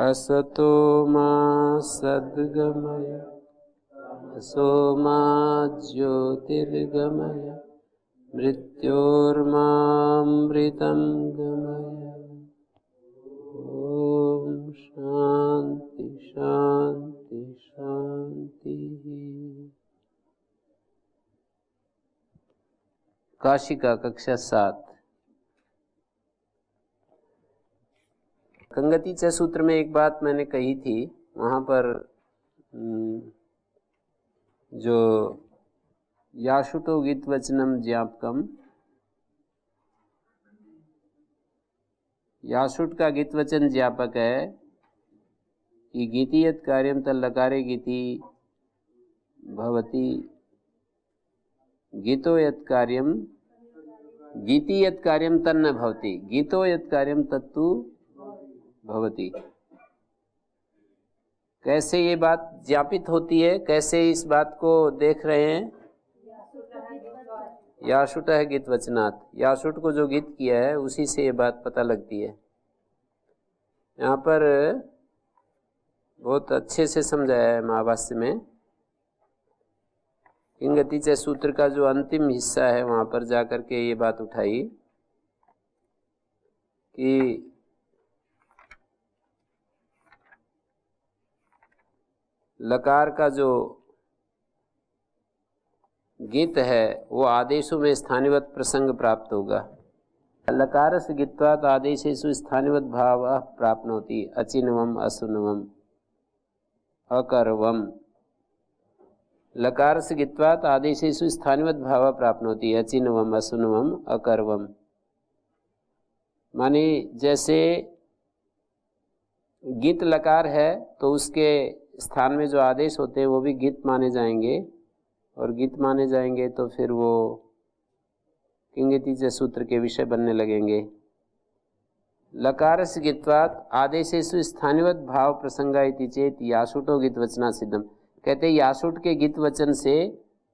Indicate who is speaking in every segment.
Speaker 1: असतो मा सद्गमय असो मा ज्योतिर्गमय मृत्योर्मामृतं गमय। ओम शांति शांति शांति। काशिका कक्षा 7। कंगतीचे सूत्र में एक बात मैंने कही थी, वहाँ पर जो याशुटो गीत वचनम ज्ञापकम, याशुट का गीत वचन ज्ञापक है कि गीतीयत कार्यम तल्लकारे गीति भवति, गीतो यत् कार्यम गीतीयत कार्यम तन्न भवति, गीतो यत् कार्यम तत्तु भवति। कैसे ये बात ज्ञापित होती है, कैसे इस बात को देख रहे हैं? याशुट है गीत वचनात्, याशुट को जो गीत किया है उसी से ये बात पता लगती है। यहाँ पर बहुत अच्छे से समझाया है महाभाष्य में। किंगतीचे सूत्र का जो अंतिम हिस्सा है वहाँ पर जाकर के ये बात उठाई कि लकार का जो गीत है वो आदेशों में स्थानिवत प्रसंग प्राप्त होगा। लकारस्य गीत्वात् आदेशेषु स्थानिवत भाव प्राप्नोति, अचिन्वम असुन्वम अकर्वम। लकारस्य गीत्वात् आदेशेषु स्थानिवत भाव प्राप्नोति, अचिन्वम असुन्वम अकर्वम। माने जैसे गीत लकार है तो उसके स्थान में जो आदेश होते हैं वो भी गीत माने जाएंगे, और गीत माने जाएंगे तो फिर वो किंगतीचे सूत्र के विषय बनने लगेंगे। लकारस्य गीत्वात् आदेशेषु स्थानिवत भाव प्रसंगा इति चेत याशुटो गीत वचना सिद्धम। कहते याशुट के गीत वचन से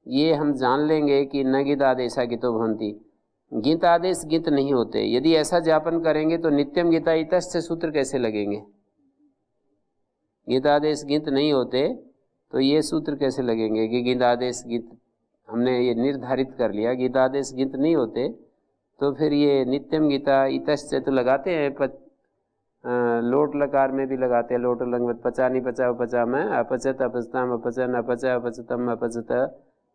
Speaker 1: ये हम जान लेंगे कि न गीत आदेशा गीतो भवन्ति, गीत आदेश गीत नहीं होते। यदि ऐसा ज्ञापन करेंगे तो नित्यम गीता इतश्च सूत्र कैसे लगेंगे? गीतादेश गीत नहीं होते तो ये सूत्र कैसे लगेंगे कि गीतादेश गीत? हमने ये निर्धारित कर लिया गीतादेश गीत नहीं होते तो फिर ये नित्यम गीता इतश्च तो लगाते हैं, लोट लकार में भी लगाते हैं। लोट लंगवत पचानी पचाव पचा में अपचत अपचताम अपचन अपचा अपचतम अपचत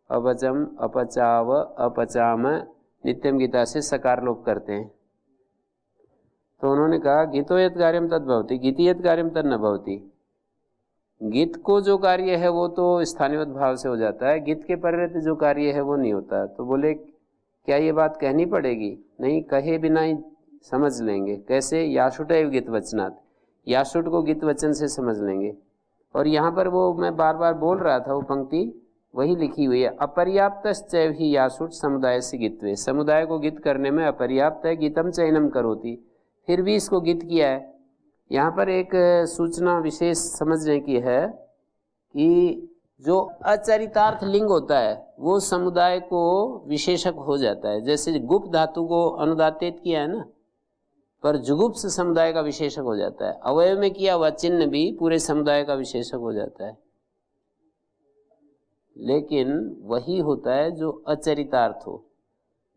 Speaker 1: अपचम अपचाव अपचाम, नित्यम गीता से सकार लोप करते हैं। तो उन्होंने कहा गीतोयत कार्यम तद भवति, गीतीयत कार्यम तद न भवति। गीत को जो कार्य है वो तो स्थानिवत भाव से हो जाता है, गीत के परिवर्ते जो कार्य है वो नहीं होता। तो बोले क्या ये बात कहनी पड़ेगी? नहीं, कहे बिना ही समझ लेंगे। कैसे? याशुट एव गीत वचनात्, याशुट को गीत वचन से समझ लेंगे। और यहाँ पर वो मैं बार बार बोल रहा था वो पंक्ति वही लिखी हुई है, अपर्याप्तश्चैव ही याशुट समुदाय से गीतवे। समुदाय को गीत करने में अपर्याप्त है, गीतम चयनम करोति, फिर भी इसको गीत किया है। यहाँ पर एक सूचना विशेष समझने की है कि जो अचरितार्थ लिंग होता है वो समुदाय को विशेषक हो जाता है। जैसे गुप्त धातु को अनुदात्तित किया है ना, पर जुगुप्स समुदाय का विशेषक हो जाता है। अवयव में किया हुआ चिन्ह भी पूरे समुदाय का विशेषक हो जाता है। लेकिन वही होता है जो अचरितार्थ हो।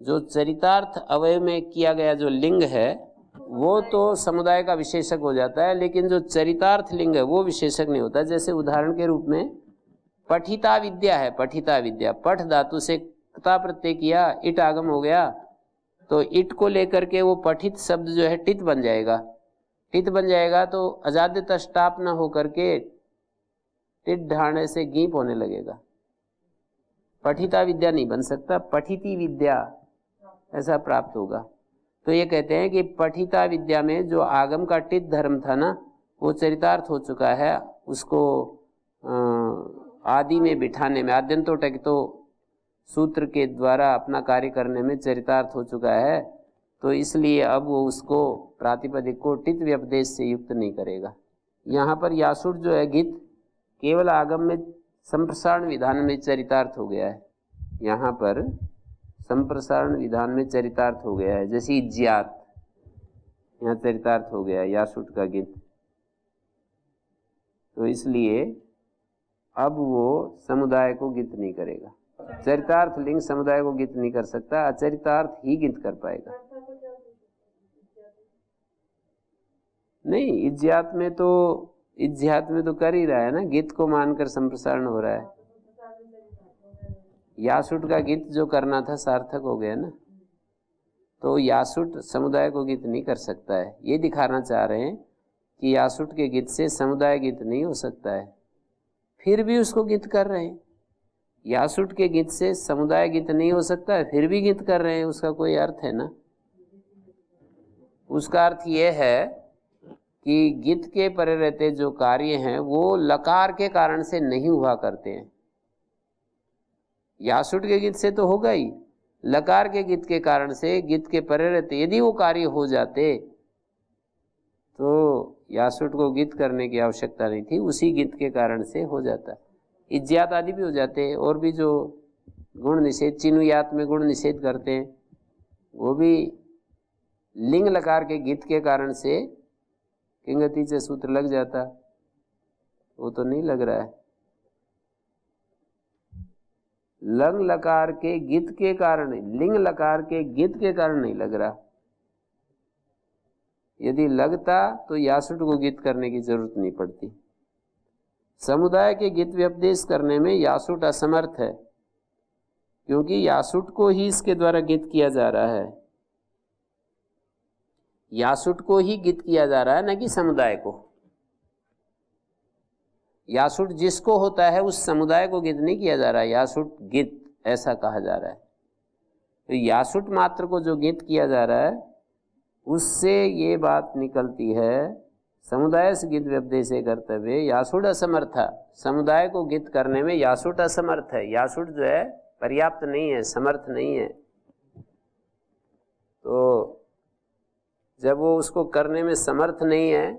Speaker 1: जो चरितार्थ अवयव में किया गया जो लिंग है वो तो समुदाय का विशेषक हो जाता है, लेकिन जो चरितार्थ लिंग है वो विशेषक नहीं होता। जैसे उदाहरण के रूप में पठिता विद्या है, पठिता विद्या, पठ धातु से क्ता प्रत्यय किया, इट आगम हो गया, तो इट को लेकर के वो पठित शब्द जो है टित बन जाएगा। टित बन जाएगा तो अजाद्य तष्टाप न होकर के टिट ढाने से गीप होने लगेगा। पठिता विद्या नहीं बन सकता, पठिती विद्या ऐसा प्राप्त होगा। तो ये कहते हैं कि पठिता विद्या में जो आगम का टित धर्म था ना वो चरितार्थ हो चुका है, उसको आदि में बिठाने में, आद्यंतो टकितो सूत्र के द्वारा अपना कार्य करने में चरितार्थ हो चुका है। तो इसलिए अब वो उसको प्रातिपदिक को टित व्यपदेश से युक्त नहीं करेगा। यहाँ पर यासुट जो है गीत केवल आगम में संप्रसारण विधान में चरितार्थ हो गया है। यहाँ पर संप्रसारण विधान में चरितार्थ हो गया है। जैसे ज्ञात यहाँ चरितार्थ हो गया यासुट का गीत। तो इसलिए अब वो समुदाय को गित नहीं करेगा। चरितार्थ लिंग समुदाय को गित नहीं कर सकता, अचरितार्थ ही गित कर पाएगा। नहीं, इज्जात में तो कर ही रहा है ना, गित को मानकर संप्रसारण हो रहा है। यासुट का गित जो करना था सार्थक हो गया ना, तो यासुट समुदाय को गित नहीं कर सकता है। ये दिखाना चाह रहे हैं कि यासुट के गित से समुदाय गित नहीं हो सकता है, फिर भी उसको गित कर रहे हैं। यासुट के गित से समुदाय गित नहीं हो सकता है, फिर भी गित कर रहे हैं, उसका कोई अर्थ है ना? उसका अर्थ यह है कि गित के परे रहते जो कार्य हैं वो लकार के कारण से नहीं हुआ करते हैं। यासुट के गित से तो होगा ही, लकार के गित के कारण से गित के परे रहते यदि वो कार्य हो जाते तो यासुट को गित करने की आवश्यकता नहीं थी, उसी गित के कारण से हो जाता। इज्जात आदि भी हो जाते, और भी जो गुण निषेध, चिनुयात में गुण निषेध करते हैं, वो भी लिंग लकार के गित के कारण से किंगति से सूत्र लग जाता, वो तो नहीं लग रहा है। लंग लकार के गित के कारण, लिंग लकार के गित के कारण नहीं लग रहा। यदि लगता तो यासुट को गित करने की जरूरत नहीं पड़ती। समुदाय के गित व्यपदेश करने में यासुट असमर्थ है, क्योंकि यासुट को ही इसके द्वारा गित किया जा रहा है। यासुट को ही गित किया जा रहा है, न कि समुदाय को। यासुट जिसको होता है उस समुदाय को गित नहीं किया जा रहा है, यासुट गित ऐसा कहा जा रहा है। तो यासुट मात्र को जो गित किया जा रहा है उससे ये बात निकलती है, समुदाय से गित व्यपदेश कर्तव्य यासुट असमर्था। समुदाय को गित करने में यासुट असमर्थ है, यासुट जो है पर्याप्त नहीं है, समर्थ नहीं है। तो जब वो उसको करने में समर्थ नहीं है,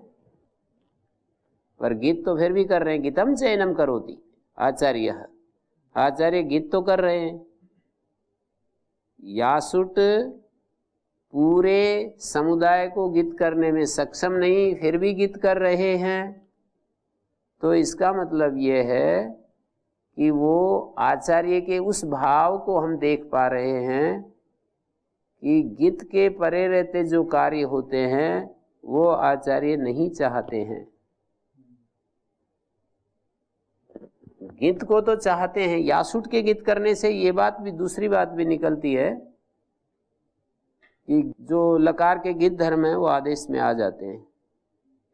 Speaker 1: पर गीत तो फिर भी कर रहे हैं, गीतम चयनम करोति आचार्य, आचार्य गीत तो कर रहे हैं। यासुट पूरे समुदाय को गीत करने में सक्षम नहीं, फिर भी गीत कर रहे हैं, तो इसका मतलब ये है कि वो आचार्य के उस भाव को हम देख पा रहे हैं कि गीत के परे रहते जो कार्य होते हैं वो आचार्य नहीं चाहते हैं। गीत को तो चाहते हैं, यासुट के गीत करने से ये बात भी, दूसरी बात भी निकलती है कि जो लकार के गीत धर्म है वो आदेश में आ जाते हैं।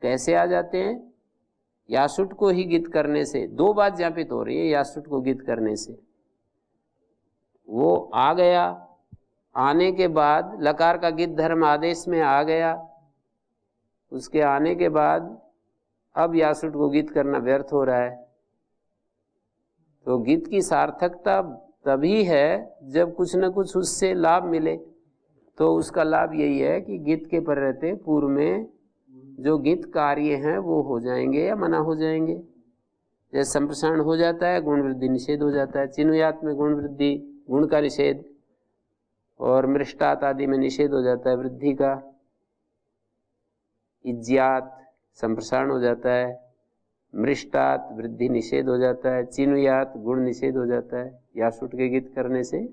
Speaker 1: कैसे आ जाते हैं? यासुट को ही गीत करने से। दो बात ज्ञापित हो रही है यासुट को गीत करने से। वो आ गया, आने के बाद लकार का गीत धर्म आदेश में आ गया, उसके आने के बाद अब यासुट को गीत करना व्यर्थ हो रहा है। तो गीत की सार्थकता तभी है जब कुछ न कुछ उससे लाभ मिले। तो उसका लाभ यही है कि गीत के पर रहते पूर्व में जो गीत कार्य हैं वो हो जाएंगे या मना हो जाएंगे। जैसे संप्रसारण हो जाता है, गुण वृद्धि निषेध हो जाता है। चिनुयात में गुण वृद्धि, गुण का निषेध, और मृष्टात आदि में निषेध हो जाता है वृद्धि का। इज्जात संप्रसारण हो जाता है, मृष्टात वृद्धि निषेध हो जाता है, चिनुयात गुण निषेध हो जाता है। यासुट के गीत करने से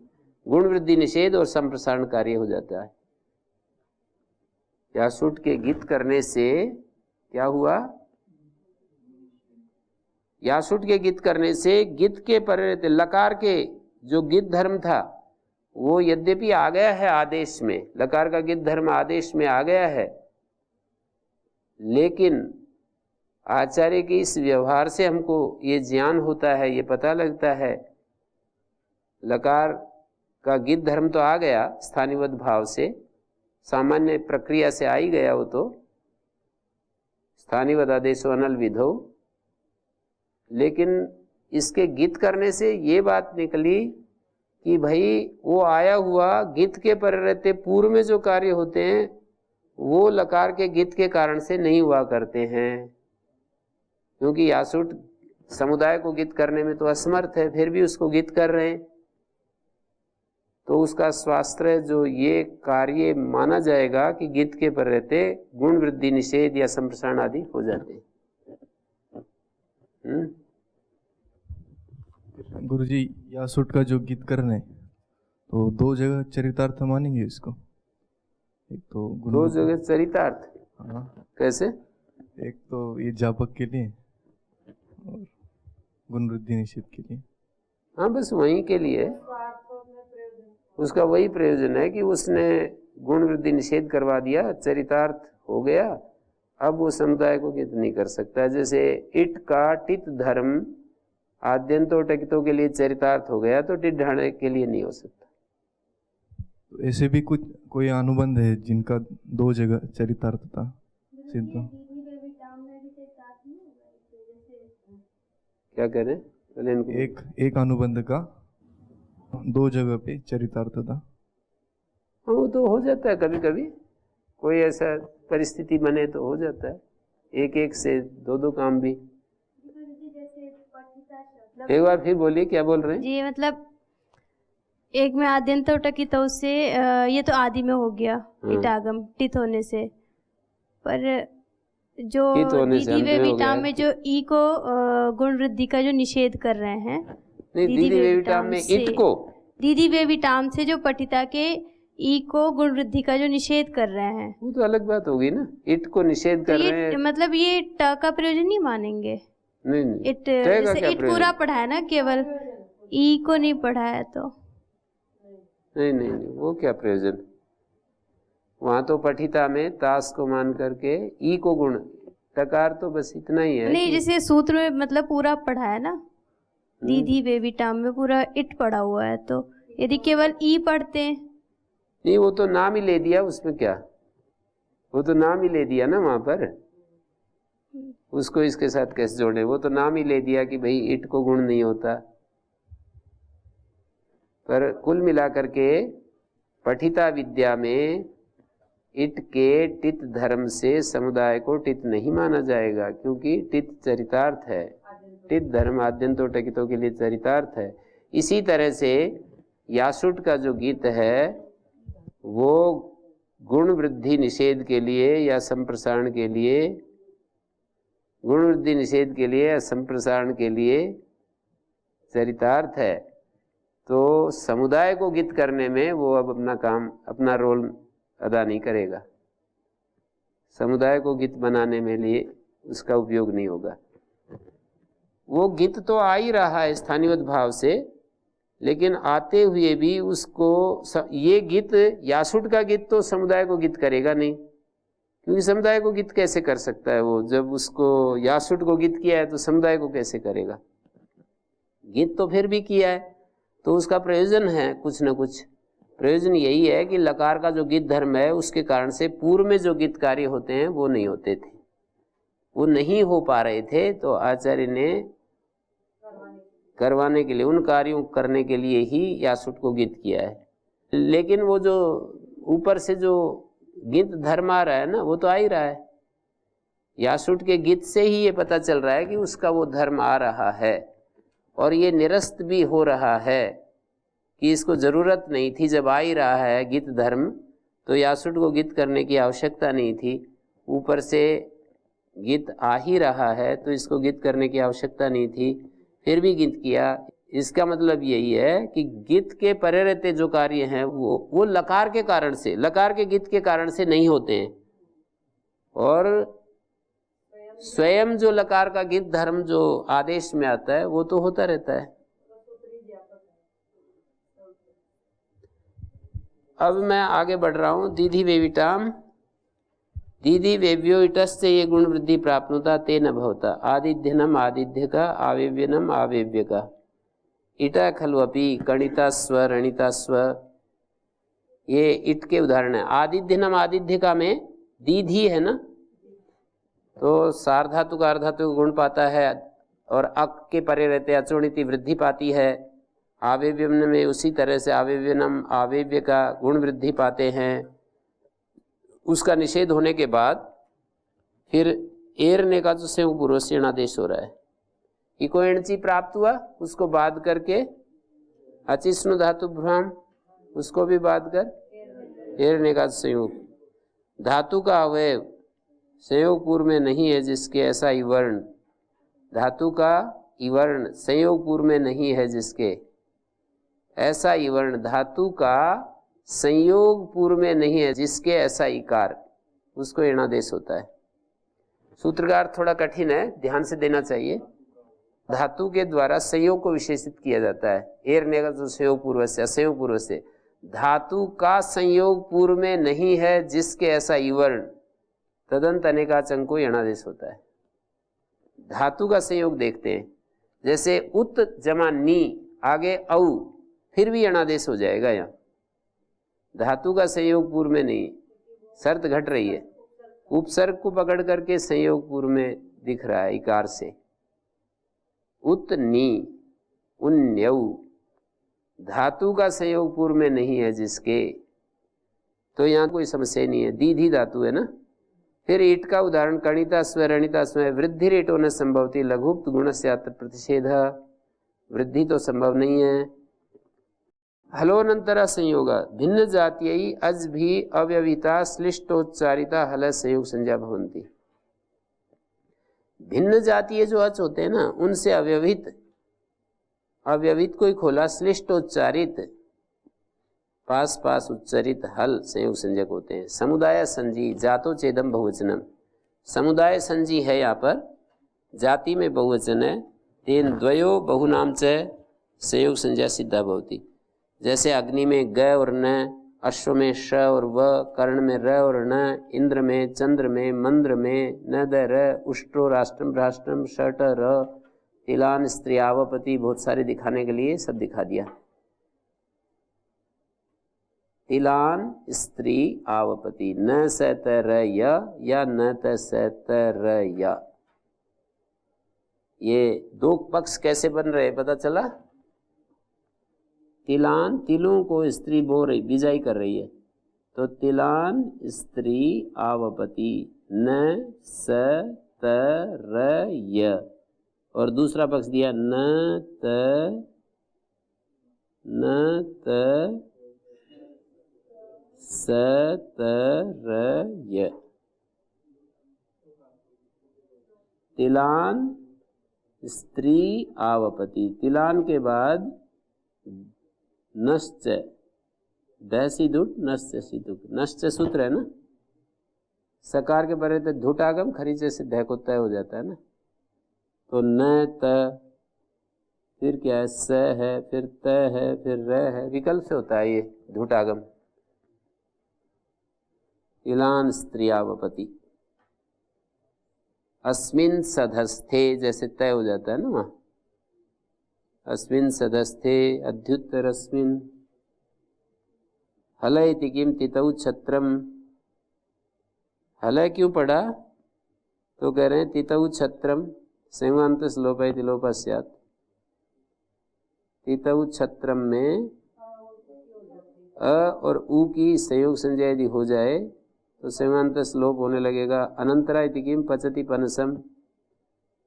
Speaker 1: गुण वृद्धि निषेध और संप्रसारण कार्य हो जाता है। यासुट के गीत करने से क्या हुआ? यासुट के गीत करने से गीत के परे लकार के जो गीत धर्म था वो यद्यपि आ गया है आदेश में, लकार का गीत धर्म आदेश में आ गया है, लेकिन आचार्य के इस व्यवहार से हमको ये ज्ञान होता है, ये पता लगता है लकार का गीत धर्म तो आ गया स्थानिवद भाव से, सामान्य प्रक्रिया से आ ही गया वो तो, स्थानिवद आदेशो अनल विधो। लेकिन इसके गीत करने से ये बात निकली कि भाई वो आया हुआ गीत के पर रहते पूर्व में जो कार्य होते हैं वो लकार के गीत के कारण से नहीं हुआ करते हैं, क्योंकि यासुट समुदाय को गीत करने में तो असमर्थ है, फिर भी उसको गीत कर रहे हैं। तो उसका स्वास्थ्य जो ये कार्य माना जाएगा कि गीत के पर रहते गुण वृद्धि निषेध या संप्रसारण आदि हो जाते हैं।
Speaker 2: गुरुजी यासुट का जो गीत करने तो दो जगह चरितार्थ मानेंगे इसको? एक तो
Speaker 1: दो जगह चरितार्थ?
Speaker 2: हाँ।
Speaker 1: कैसे?
Speaker 2: एक तो ये जापक के लिए और गुण वृद्धि निषेध के लिए।
Speaker 1: हाँ, बस वहीं के लिए उसका वही प्रयोजन है कि उसने गुण वृद्धि निषेध करवा दिया, चरितार्थ हो गया। अब वो समुदाय को गीत नहीं कर सकता। जैसे इट का टित धर्म आद्यंतो टकितों के लिए चरितार्थ हो गया, तो टिट ढाणे के लिए नहीं हो सकता।
Speaker 2: तो ऐसे भी कुछ कोई अनुबंध है जिनका दो जगह चरितार्थ था सिद्ध?
Speaker 1: क्या कह रहे हैं?
Speaker 2: एक अनुबंध का दो जगह पे चरितार्थ था।
Speaker 1: हाँ, वो तो हो जाता है कभी कभी, कोई ऐसा परिस्थिति बने तो हो जाता है, एक एक से दो दो काम भी। एक बार फिर बोलिए, क्या बोल रहे हैं
Speaker 3: जी? मतलब एक में आद्यंत टकित से ये तो आदि में हो गया इटागम टित होने से, पर जो दीदी वे विटाम में जो ई को गुण वृद्धि का जो निषेध कर रहे हैं,
Speaker 1: दीदी वे विटाम में इट को,
Speaker 3: दीदी वे विटाम से जो पठिता के ई को गुण वृद्धि का जो निषेध कर रहे हैं,
Speaker 1: वो तो अलग बात होगी ना। इट को निषेध कर रहे हैं,
Speaker 3: मतलब ये ट का प्रयोजन नहीं मानेंगे?
Speaker 1: नहीं,
Speaker 3: इट जैसे इट पूरा पढ़ा है ना, केवल ई को नहीं पढ़ा है तो
Speaker 1: नहीं, वो क्या प्रयोजन? वहां तो पठिता में तास को मान करके ई को गुण, टकार तो बस इतना ही है।
Speaker 3: नहीं, जैसे सूत्र में मतलब पूरा पढ़ा है ना, दीदी बेबीटाम में पूरा इट पढ़ा हुआ है, तो यदि केवल ई पढ़ते
Speaker 1: नहीं, वो तो नाम ही ले दिया उसमें, क्या वो तो नाम ही ले दिया ना वहां पर, उसको इसके साथ कैसे जोड़े? वो तो नाम ही ले दिया कि भाई इट को गुण नहीं होता। पर कुल मिलाकर के पठिता विद्या में इट के टित धर्म से समुदाय को टित नहीं माना जाएगा, क्योंकि टित चरितार्थ है, टित धर्म आद्यंतो टकितों के लिए चरितार्थ है। इसी तरह से यासुट का जो गीत है वो गुण वृद्धि निषेध के लिए या संप्रसारण के लिए, गुण वृद्धि निषेध के लिए या संप्रसारण के लिए चरितार्थ है। तो समुदाय को गीत करने में वो अब अपना काम, अपना रोल अदा नहीं करेगा। समुदाय को गीत बनाने में लिए उसका उपयोग नहीं होगा। वो गीत तो आ ही रहा है स्थानीय भाव से, लेकिन आते हुए भी उसको ये गीत, यासुट का गीत तो समुदाय को गीत करेगा नहीं, क्योंकि समुदाय को गीत कैसे कर सकता है वो? जब उसको यासुट को गीत किया है तो समुदाय को कैसे करेगा? गीत तो फिर भी किया है, तो उसका प्रयोजन है कुछ न कुछ। प्रयोजन यही है कि लकार का जो गीत धर्म है उसके कारण से पूर्व में जो गीत कार्य होते हैं वो नहीं होते थे, वो नहीं हो पा रहे थे, तो आचार्य ने करवाने के लिए, उन कार्यों करने के लिए ही यासुट को गीत किया है। लेकिन वो जो ऊपर से जो गीत धर्म आ रहा है ना, वो तो आ ही रहा है। यासुट के गीत से ही ये पता चल रहा है कि उसका वो धर्म आ रहा है, और ये निरस्त भी हो रहा है कि इसको जरूरत नहीं थी। जब आ ही रहा है गीत धर्म, तो यासुट को गीत करने की आवश्यकता नहीं थी। ऊपर से गीत आ ही रहा है तो इसको गीत करने की आवश्यकता नहीं थी, फिर भी गीत किया। इसका मतलब यही है कि गीत के परे रहते जो कार्य हैं वो लकार के कारण से, लकार के गीत के कारण से नहीं होते हैं, और स्वयं जो लकार का गीत धर्म जो आदेश में आता है वो तो होता रहता है। अब मैं आगे बढ़ रहा हूं। दीदी वेविटाम, दीदी वेव्यो इटस्य ये गुण वृद्धि प्राप्नुता ते न भवता, आदिध्यनम आदिध्य का, आवेव्यनम आवेव्य का, इटा खलुअपि कणिता स्व रणिता स्व, ये इट के उदाहरण है। आदिध्यनम आदिध्य का में दीधी है ना, तो सार्धातु का अर्धातु गुण पाता है, और अक के परे रहते अचोणिति वृद्धि पाती है। आवेव्यम में उसी तरह से आवेव्यनम आवेव्य का गुण वृद्धि पाते हैं। उसका निषेध होने के बाद फिर एरने का जो से पूर्वस्यण आदेश हो रहा है, इको एणची प्राप्त हुआ, उसको बाध करके अचिष्णु धातु भ्राम, उसको भी बाध कर एरने का संयोग। धातु का अवयव संयोग पूर्व में नहीं है जिसके ऐसा ही वर्ण, धातु का इवर्ण संयोग पूर्व में नहीं है जिसके, ऐसा इवर्ण धातु का संयोग पूर्व में नहीं है जिसके, ऐसा इकार, उसको ईणादेश होता है। सूत्र का अर्थ थोड़ा कठिन है, ध्यान से देना चाहिए। धातु के द्वारा संयोग को विशेषित किया जाता है। एर ने तो संयोग पूर्व से, असंयोग पूर्व से, धातु का संयोग पूर्व में नहीं है जिसके, ऐसा इवर्ण तदंत अनेकाचंग को ईणादेश होता है। धातु का संयोग देखते हैं, जैसे उत जमा नी, आगे औ, फिर भी ईणादेश हो जाएगा। यहाँ धातु का संयोग पूर्व में नहीं, शर्त घट रही है। उपसर्ग को पकड़ करके संयोग पूर्व में दिख रहा है इकार से। उत नी उन्यौ, धातु का संयोग पूर्व में नहीं है जिसके, तो यहाँ कोई समस्या नहीं है, दीधी धातु है ना। फिर ईट का उदाहरण, कणिता स्व रणिता स्व, वृद्धि रेटो न संभवती लघुप्त गुण से प्रतिषेध, वृद्धि तो संभव नहीं है। हलोनंतरा संयोग, भिन्न जातीय अज भी अव्यविता श्लिष्टोच्चारिता हल संयोग संज्ञा भवंती। भिन्न जातीय जो अच होते हैं ना, उनसे अव्यवित, अव्यवित कोई खोला श्लिष्टोच्चारित, पास पास उच्चरित हल संयोग संज्ञक होते हैं। समुदाय संजी जातो चेदम बहुवचनम, समुदाय संजी है यहाँ पर, जाति में बहुवचन है। तेन द्वयो बहुनाम च संयोग संज्ञा सिद्धा भवती। जैसे अग्नि में ग और न, अश्व में श और व, कर्ण में र और न, इंद्र में, चंद्र में, मंद्र में न द र, उष्ट्रो राष्ट्रम राष्ट्रम षट र, तिलान स्त्री आवपति, बहुत सारे दिखाने के लिए सब दिखा दिया। तिलान स्त्री आवपति, न स त र या न त स त र या, ये दो पक्ष कैसे बन रहे पता चला। तिलान, तिलों को स्त्री बो रही, बिजाई कर रही है, तो तिलान स्त्री आवपति, न स त र य, और दूसरा पक्ष दिया न त स त र य। तिलान स्त्री आवपति, तिलान के बाद नश्च, दहसी दुट नश्च सिदुक, नश्च सूत्र है ना, सकार के परे तो धुटागम, खरीचे से ध को तय हो जाता है ना, तो न त, फिर क्या है स है, फिर त है, फिर र है, विकल्प से होता है ये धुटागम। तिलान स्त्रियावपति, अस्मिन सधस्थे, जैसे तय हो जाता है ना वहाँ, अस्मिन सधस्थे अध्युत्तरस्मिन, हलय तिकिम तितौ छत्रम, हलय क्यों पढ़ा, तो कह रहे हैं तितौ छत्रम संयुगान्त लोपयति लोपस्यात्, तितौ छत्रम में अ और उ की संयोग संज्ञा यदि हो जाए तो संयुगान्त लोप होने लगेगा। अनंतराय तिकिम पचति पनसम,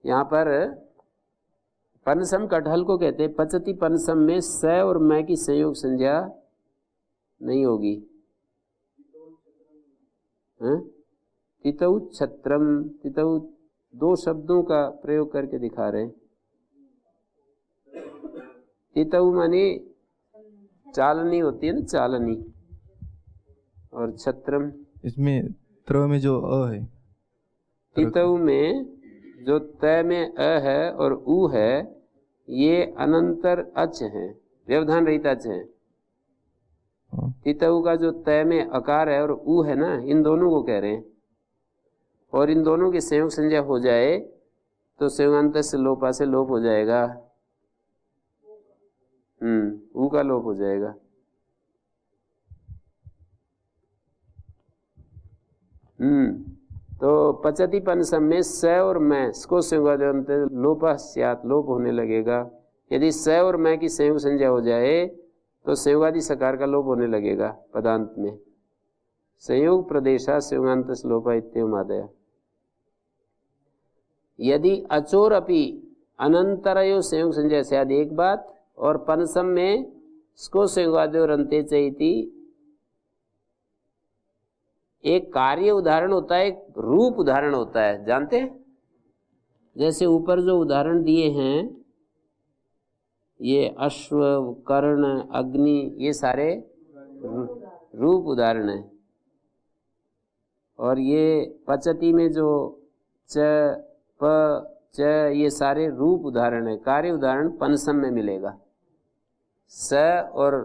Speaker 1: यहाँ पर पनसम कटहल को कहते हैं, पचति पनसम में स और मैं की संयोग संज्ञा नहीं होगी। तितौ छत्रम, तितौ दो शब्दों का प्रयोग करके दिखा रहे हैं। तितौ माने चालनी होती है ना, चालनी, और छत्रम,
Speaker 2: इसमें त्र में जो अ है,
Speaker 1: तितौ में जो तय में अ है और उ है, ये अनंतर अच है, व्यवधान रहित अच है। तितौ का जो तय में अकार है और उ है ना, इन दोनों को कह रहे हैं, और इन दोनों की संयोग संज्ञा हो जाए तो संयुगान्त से लोपा से लोप हो जाएगा, उ का लोप हो जाएगा। तो पचति पनसम में स और मैं को संयुगान्त लोपा स्यात्, लोप होने लगेगा। यदि स और मैं की संयोग संज्ञा हो जाए तो संयोगादि सकार का लोप होने लगेगा पदांत में। संयोग प्रदेशा संयुगान्त लोपा इत्येवमादय। यदि अचोर अपि अनंतरयो संयोग संज्ञा स्यात्, एक बात, और पनसम में स्को संयोगादयो रंते चैति, एक कार्य उदाहरण होता है, एक रूप उदाहरण होता है, जानते हैं? जैसे ऊपर जो उदाहरण दिए हैं, ये अश्व, कर्ण, अग्नि, ये सारे रूप उदाहरण है। और ये पचती में जो च, प, च, ये सारे रूप उदाहरण है। कार्य उदाहरण पनसम में मिलेगा। स और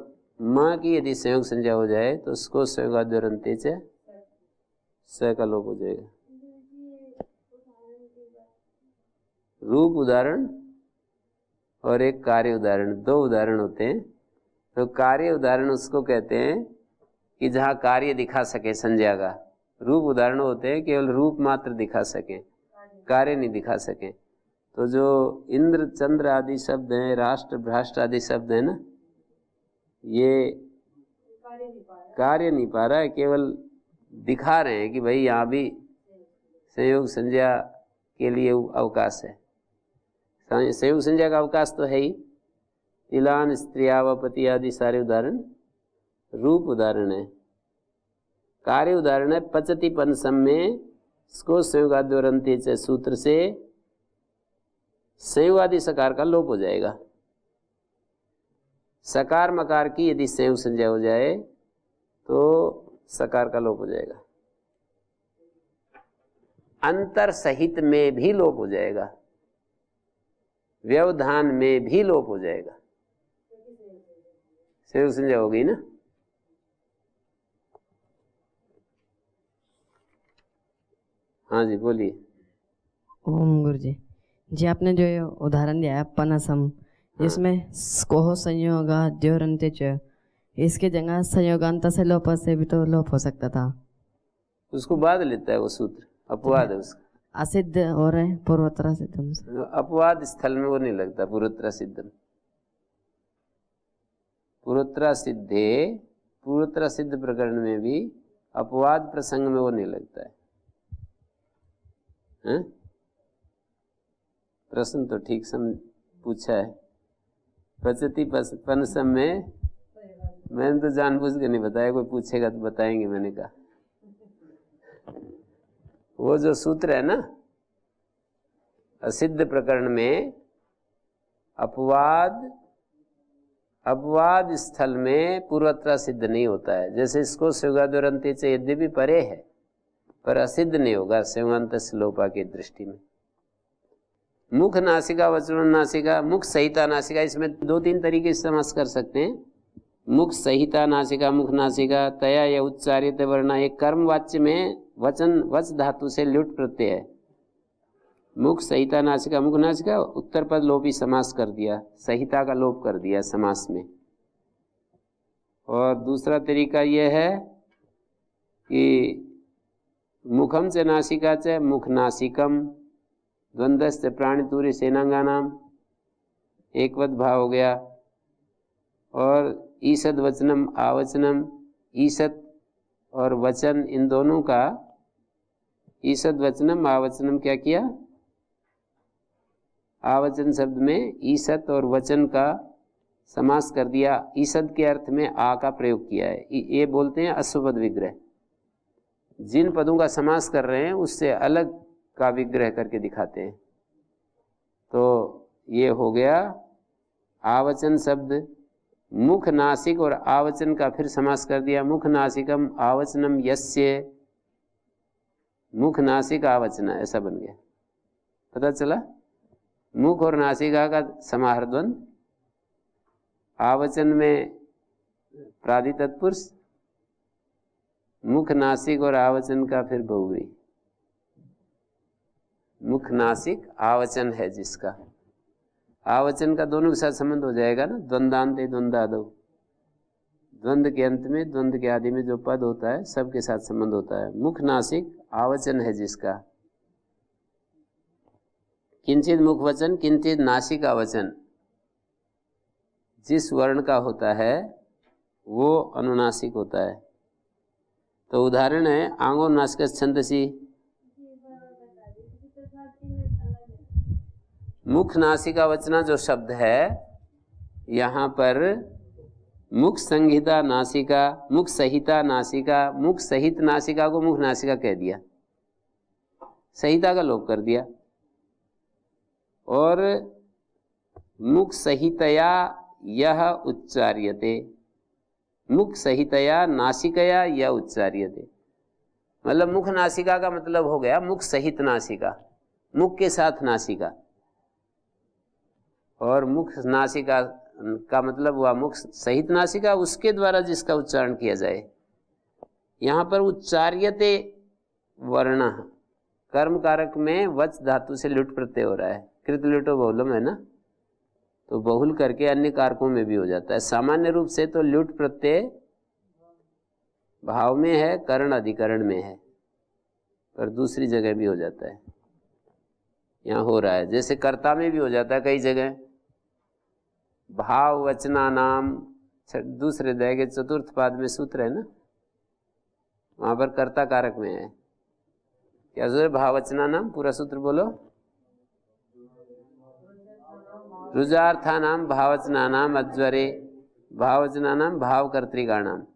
Speaker 1: म की यदि संयोग संज्ञा हो जाए तो उसको संयोगाद्योरन्ते च स का लोप हो जाएगा। रूप उदाहरण और एक कार्य उदाहरण, दो उदाहरण होते हैं। तो कार्य उदाहरण उसको कहते हैं कि जहाँ कार्य दिखा सके संज्ञा का। रूप उदाहरण होते हैं केवल रूप मात्र दिखा सके, कार्य नहीं दिखा सके। तो जो इंद्र, चंद्र आदि शब्द हैं, राष्ट्र, भ्राष्ट्र आदि शब्द हैं ना, ये कार्य नहीं पा रहा है, केवल दिखा रहे हैं कि भाई यहाँ भी संयोग संज्ञा के लिए अवकाश है। संयोग संज्ञा का अवकाश तो है ही। तिलान, स्त्रियावपति आदि सारे उदाहरण रूप उदाहरण है। कार्य उदाहरण है पचति पनसम में, इसको संयोगाद्योरन्ते च सूत्र से संयोगादि सकार का लोप हो जाएगा। सकार मकार की यदि संयोग संज्ञा हो जाए तो सकार का लोप हो जाएगा। अंतर सहित में भी लोप हो जाएगा, व्यवधान में भी लोप हो जाएगा। संयोग संज्ञा हो गई ना। हाँ जी बोलिए।
Speaker 4: ओम गुरु जी, जी आपने जो ये उदाहरण दिया है पनसम, इसमें स्कोह संयोगा द्योरन्ते च, इसके जगह संयोगांत से लोप से भी तो लोप हो सकता था।
Speaker 1: उसको बाद लेता है वो सूत्र, अपवाद है उसका।
Speaker 4: असिद्ध हो रहे हैं पूर्वोत्तरा सिद्धम से।
Speaker 1: अपवाद स्थल में वो नहीं लगता। पूर्वोत्तरा सिद्धम, पूर्वोत्तरा सिद्धे, पूर्वोत्तरा सिद्ध प्रकरण में भी अपवाद प्रसंग में वो नहीं लगता है। प्रश्न तो ठीक पूछा है। पचती पनसम में मैंने तो जानबूझ के नहीं बताया, कोई पूछेगा तो बताएंगे। मैंने कहा वो जो सूत्र है ना, असिद्ध प्रकरण में अपवाद स्थल में पूर्वोत्तरा सिद्ध नहीं होता है। जैसे इसको संयोगाद्योरन्ते च यद्यपि परे है पर असिद्ध नहीं होगा संयोगांत लोपा की दृष्टि में। मुख नासिका, वचन नासिका, मुख सहिता नासिका, इसमें दो तीन तरीके से समास कर सकते हैं। मुख सहिता नासिका, मुख नासिका, तया या उच्चारित वर्णा, एक कर्म वाच्य में वचन वच धातु से ल्युट प्रत्यय है। मुख सहिता नासिका, मुख नासिका, उत्तर पद लोपी समास कर दिया, सहिता का लोप कर दिया समास में। और दूसरा तरीका यह है कि मुखम च नासिका च मुख नासिकम, द्वंद्वस्य प्राणितूर्य सेनांगानाम, एकवत भाव हो गया। और ईसद वचनम आवचनम, ईसत और वचन इन दोनों का, ईसद वचनम आवचनम क्या किया, आवचन शब्द में ईसत और वचन का समास कर दिया। ईसद के अर्थ में आ का प्रयोग किया है। ये बोलते हैं अश्वपद विग्रह। जिन पदों का समास कर रहे हैं उससे अलग का विग्रह करके दिखाते हैं। तो ये हो गया आवचन शब्द। मुख नासिक और आवचन का फिर समास कर दिया, मुख नासिकम आवचनम यस्य, मुख नासिक आवचना, ऐसा बन गया। पता चला, मुख और नासिका का समाहार द्वंद, आवचन में प्रादि तत्पुरुष, मुख नासिक और आवचन का फिर बहुव्रीहि। मुख नासिक आवचन है जिसका, आवचन का दोनों के साथ संबंध हो जाएगा ना, द्वंद्वान्ते द्वंद्वादौ, द्वंद्व के अंत में द्वंद्व के आदि में जो पद होता है सबके साथ संबंध होता है। मुख नासिक आवचन है जिसका, किंचित मुख वचन किंचित नासिक आवचन, जिस वर्ण का होता है वो अनुनासिक होता है। तो उदाहरण है आंगो नासिक छंदसी, मुख नासिका वचना जो शब्द है यहाँ पर मुख संहिता नासिका, मुख सहिता नासिका, मुख सहित नासिका को मुख नासिका कह दिया, सहिता का लोप कर दिया। और मुख सहितया यह उच्चार्यते, मुख सहितया नासिकया यह उच्चार्यते, मतलब मुख नासिका का मतलब हो गया मुख सहित नासिका, मुख के साथ नासिका, और मुख नासिका का मतलब हुआ मुख सहित नासिका, उसके द्वारा जिसका उच्चारण किया जाए। यहाँ पर उच्चार्यते वर्ण कर्म कारक में वच धातु से लुट प्रत्यय हो रहा है, कृत लुटो बहुलम है ना, तो बहुल करके अन्य कारकों में भी हो जाता है। सामान्य रूप से तो लुट प्रत्यय भाव में है, करण अधिकरण में है, पर दूसरी जगह भी हो जाता है, यहाँ हो रहा है। जैसे कर्ता में भी हो जाता है कई जगह, भाव वचना नाम दूसरे अध्याय के चतुर्थ पाद में सूत्र है ना, वहां पर कर्ता कारक में है। क्या सूत्र? भाववचना नाम, पूरा सूत्र बोलो। रुजार्था नाम भाववचना नाम अज्वरे, भाववचना नाम भावकर्तृका नाम।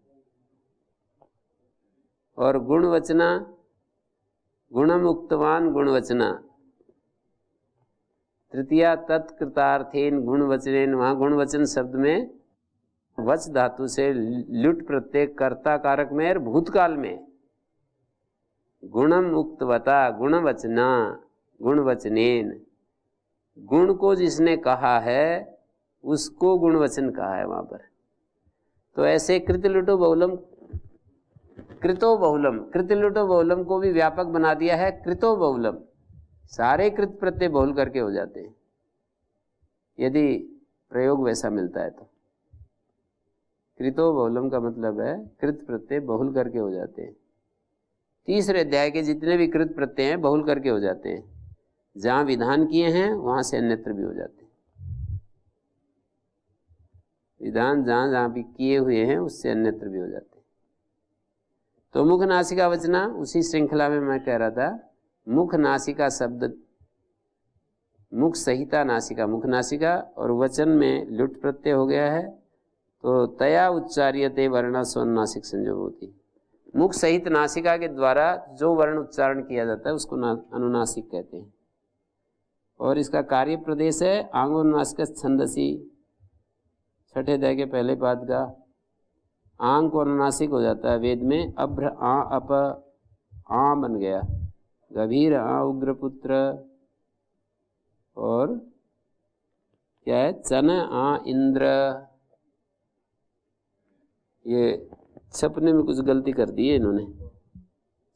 Speaker 1: और गुणवचना गुणमुक्तवान गुणवचना, तृतीया तत्कृतार्थेन गुणवचनेन, वहां गुणवचन शब्द में वच धातु से लुट प्रत्यय कर्ता कारक में और भूतकाल में। गुणम उक्तवता गुणवचना गुणवचनेन, गुण को जिसने कहा है उसको गुणवचन कहा है वहां पर। तो ऐसे कृतलुटो बहुलम, कृतो बहुलम, कृतलुटो बहुलम को भी व्यापक बना दिया है कृतो बहुलम, सारे कृत प्रत्यय बहुल करके हो जाते हैं यदि प्रयोग वैसा मिलता है तो। कृतो बहुलम का मतलब है कृत प्रत्यय बहुल करके हो जाते हैं। तीसरे अध्याय के जितने भी कृत प्रत्यय हैं बहुल करके हो जाते हैं, जहां विधान किए हैं वहां से अन्यत्र भी हो जाते हैं। विधान जहां जहां भी किए हुए हैं उससे अन्यत्र भी हो जाते हैं। तो मुख नासिका वचना, उसी श्रृंखला में मैं कह रहा था, मुख नासिका शब्द, मुख सहिता नासिका, मुख नासिका और वचन में लुट प्रत्यय हो गया है, तो तया उच्चार्यते वर्ण स्वन नासिक संयोग होती। मुख सहित नासिका के द्वारा जो वर्ण उच्चारण किया जाता है उसको अनुनासिक कहते हैं। और इसका कार्य प्रदेश है आंगोनुनासिक छंदसी, छठे अध्याय के पहले पाद का। आंग को अनुनासिक हो जाता है वेद में, अभ्र आ अप आ बन गया, गभीर आ उग्रपुत्र, और क्या है चन आ इंद्र। ये छपने में कुछ गलती कर दी है इन्होंने,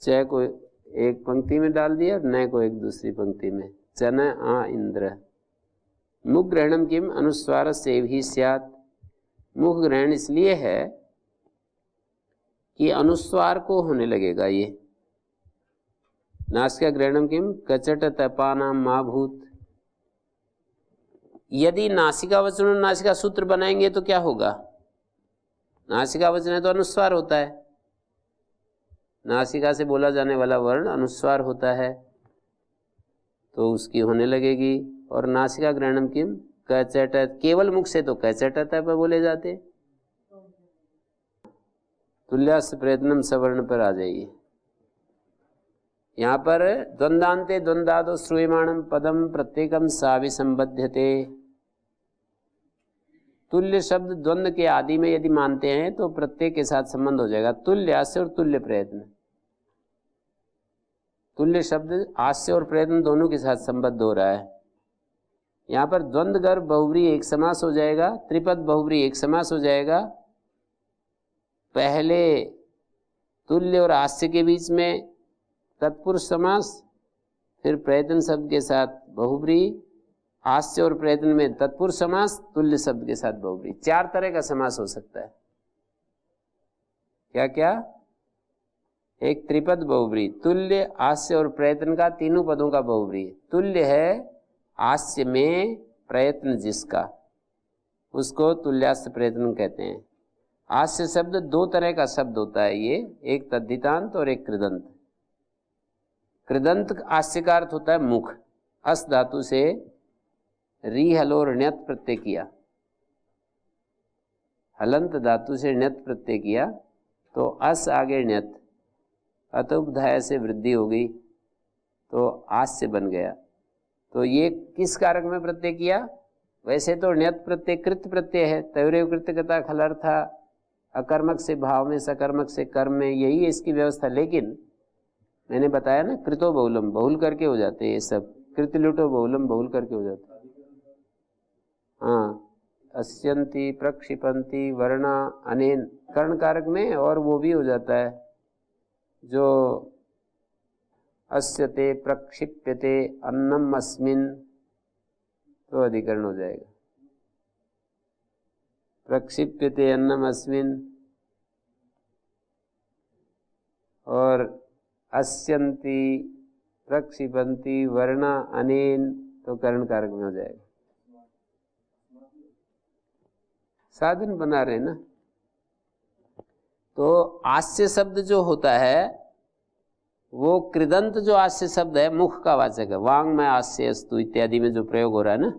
Speaker 1: च को एक पंक्ति में डाल दिया और न को एक दूसरी पंक्ति में, चन आ इंद्र। मुख ग्रहणम किम अनुस्वार से भी स्यात्, मुख ग्रहण इसलिए है कि अनुस्वार को होने लगेगा ये। नासिका ग्रहणम किम कचट तपानाम मा भूत। यदि नासिका वचन और नासिका सूत्र बनाएंगे तो क्या होगा? नासिका वचन है तो अनुस्वार होता है, नासिका से बोला जाने वाला वर्ण अनुस्वार होता है, तो उसकी होने लगेगी। और नासिका ग्रहणम किम कचट, केवल मुख से तो कचट पर बोले जाते। तुल्यास प्रयत्नम सवर्ण पर आ जाइए। यहाँ पर द्वंदान्ते द्वंदादो श्रूयमाणम पदम प्रत्येकम साविसंबध्यते। तुल्य शब्द द्वंद के आदि में यदि मानते हैं तो प्रत्येक के साथ संबंध हो जाएगा, तुल्य आस्य और तुल्य प्रयत्न। तुल्य शब्द आस्य और प्रयत्न दोनों के साथ संबद्ध हो रहा है। यहाँ पर द्वंद गर्भ बहुव्रीहि एक समास हो जाएगा, त्रिपद बहुव्रीहि एक समास हो जाएगा। पहले तुल्य और आस्य के बीच में तत्पुरुष समास, फिर प्रयत्न शब्द के साथ बहुव्रीहि, आस्य और प्रयत्न में तत्पुरुष समास, तुल्य शब्द के साथ बहुव्रीहि। 4 तरह का समास हो सकता है। क्या क्या? एक त्रिपद बहुव्रीहि, तुल्य आस्य और प्रयत्न का, तीनों पदों का बहुव्रीहि। तुल्य है आस्य में प्रयत्न जिसका, उसको तुल्यास्य प्रयत्न कहते हैं। आस्य शब्द 2 तरह का शब्द होता है ये, एक तद्धितांत और एक कृदंत। कृदंत आस्य का अर्थ होता है मुख, अस धातु से री हलो ण्यत प्रत्यय किया, हलंत धातु से ण्यत प्रत्यय किया तो अस आगे ण्यत, अतुपधाय से वृद्धि हो गई तो आस्य बन गया। तो ये किस कारक में प्रत्यय किया? वैसे तो ण्यत प्रत्यय कृत प्रत्यय है, तयोरेव कृत्यकता खलर्था, अकर्मक से भाव में, सकर्मक से कर्म में, यही है इसकी व्यवस्था। लेकिन मैंने बताया ना कृतो बहुलम, बहुल करके हो जाते हैं ये सब, कृत लुटो बहुलम बहुल करके हो जाते हैं। हाँ, अस्यंती प्रक्षिपंती वर्णा अनेन कर्ण कारक में, और वो भी हो जाता है जो अस्यते प्रक्षिप्यते अन्नम अस्मिन, तो अधिकरण हो जाएगा। प्रक्षिप्यते अन्नम अस्मिन और अस्यंती प्रक्षिपंती वर्णा अनेन, तो कर्ण कारक में हो जाएगा। साधन बना रहे ना। तो आस्य शब्द जो होता है वो कृदंत जो आस्य शब्द है मुख का वाचक है। वांग में आस्य अस्तु इत्यादि में जो प्रयोग हो रहा है ना,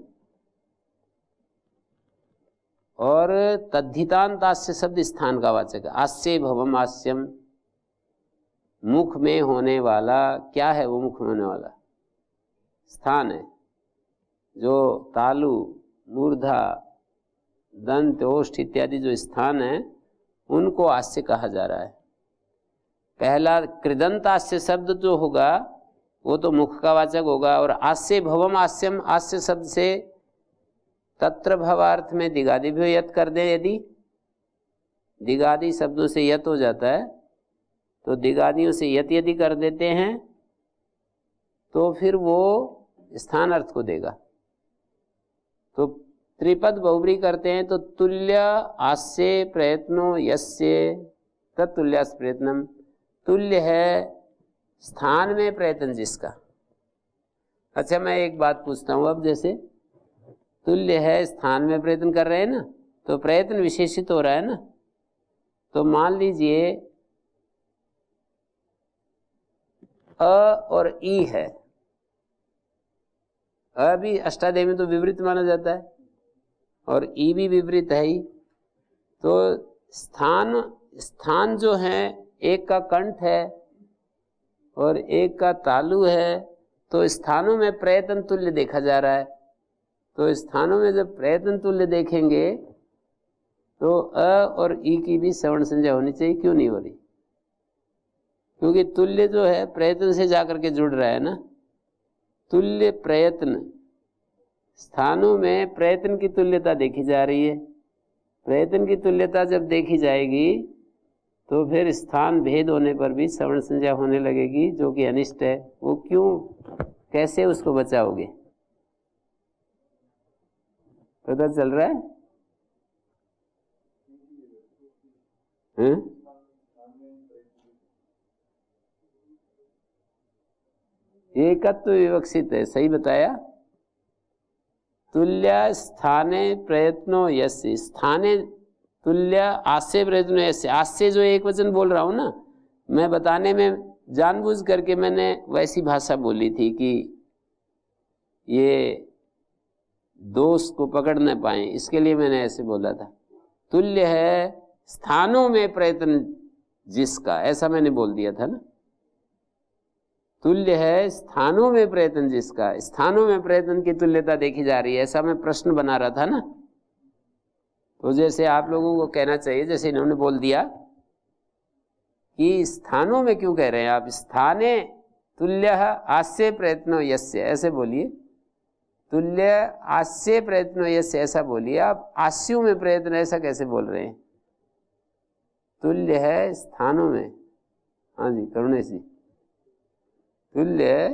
Speaker 1: और तद्धितांत आस्य शब्द स्थान का वाचक है। आस्य भवम आस्यम, मुख में होने वाला क्या है? वो मुख में होने वाला स्थान है। जो तालु, मूर्धा, दंत, ओष्ठ इत्यादि जो स्थान है उनको आस्य कहा जा रहा है। पहला कृदंत आस्य शब्द जो होगा वो तो मुख का वाचक होगा। और आस्य भवम आस्यम, आस्य शब्द से तत्र भवार्थ में दिगादि भी यत कर दे, यदि दिगादि शब्दों से यत हो जाता है तो दिगादियों से यत यदि कर देते हैं तो फिर वो स्थान अर्थ को देगा। तो त्रिपद बहुब्री करते हैं तो तुल्य आस्य प्रयत्नो यस्य तत्तुल्यास प्रयत्नम, तुल्य है स्थान में प्रयत्न जिसका। अच्छा, मैं एक बात पूछता हूँ अब, जैसे तुल्य है स्थान में प्रयत्न कर रहे हैं ना, तो प्रयत्न विशेषित हो रहा है ना। तो मान लीजिए अ और ई है, अ भी अष्टाध्यायी में तो विपरीत माना जाता है और ई भी विपरीत है ही। तो स्थान जो है, एक का कंठ है और एक का तालु है, तो स्थानों में प्रयत्न तुल्य देखा जा रहा है। तो स्थानों में जब प्रयत्न तुल्य देखेंगे तो अ और ई की भी सवर्ण संज्ञा होनी चाहिए। क्यों नहीं हो रही? क्योंकि तुल्य जो है प्रयत्न से जाकर के जुड़ रहा है ना। तुल्य प्रयत्न, स्थानों में प्रयत्न की तुल्यता देखी जा रही है। प्रयत्न की तुल्यता जब देखी जाएगी तो फिर स्थान भेद होने पर भी सवर्ण संज्ञा होने लगेगी, जो कि अनिष्ट है। वो क्यों, कैसे उसको बचाओगे? पता चल रहा है? एकत्व विवक्षित है, सही बताया। तुल्य स्थाने प्रयत्नो यस्य, स्थाने तुल्य आस्य प्रयत्नो यस्य। आस्य जो एक वचन बोल रहा हूं ना, मैं बताने में जानबूझ करके मैंने वैसी भाषा बोली थी कि ये दोष को पकड़ न पाए, इसके लिए मैंने ऐसे बोला था। तुल्य है स्थानों में प्रयत्न जिसका, ऐसा मैंने बोल दिया था ना। तुल्य है स्थानों में प्रयत्न जिसका, स्थानों में प्रयत्न की तुल्यता देखी जा रही है, ऐसा मैं प्रश्न बना रहा था ना। तो जैसे आप लोगों को कहना चाहिए, जैसे इन्होंने बोल दिया कि स्थानों में क्यों कह रहे हैं आप, स्थाने तुल्य आस्य प्रयत्नो यस्य, ऐसे बोलिए। तुल्य आस्य प्रयत्नो यस्य ऐसा बोलिए। आप आस्यों में प्रयत्न ऐसा कैसे बोल रहे हैं? तुल्य है स्थानों में। हाँ जी, करुणेश जी। तुल्य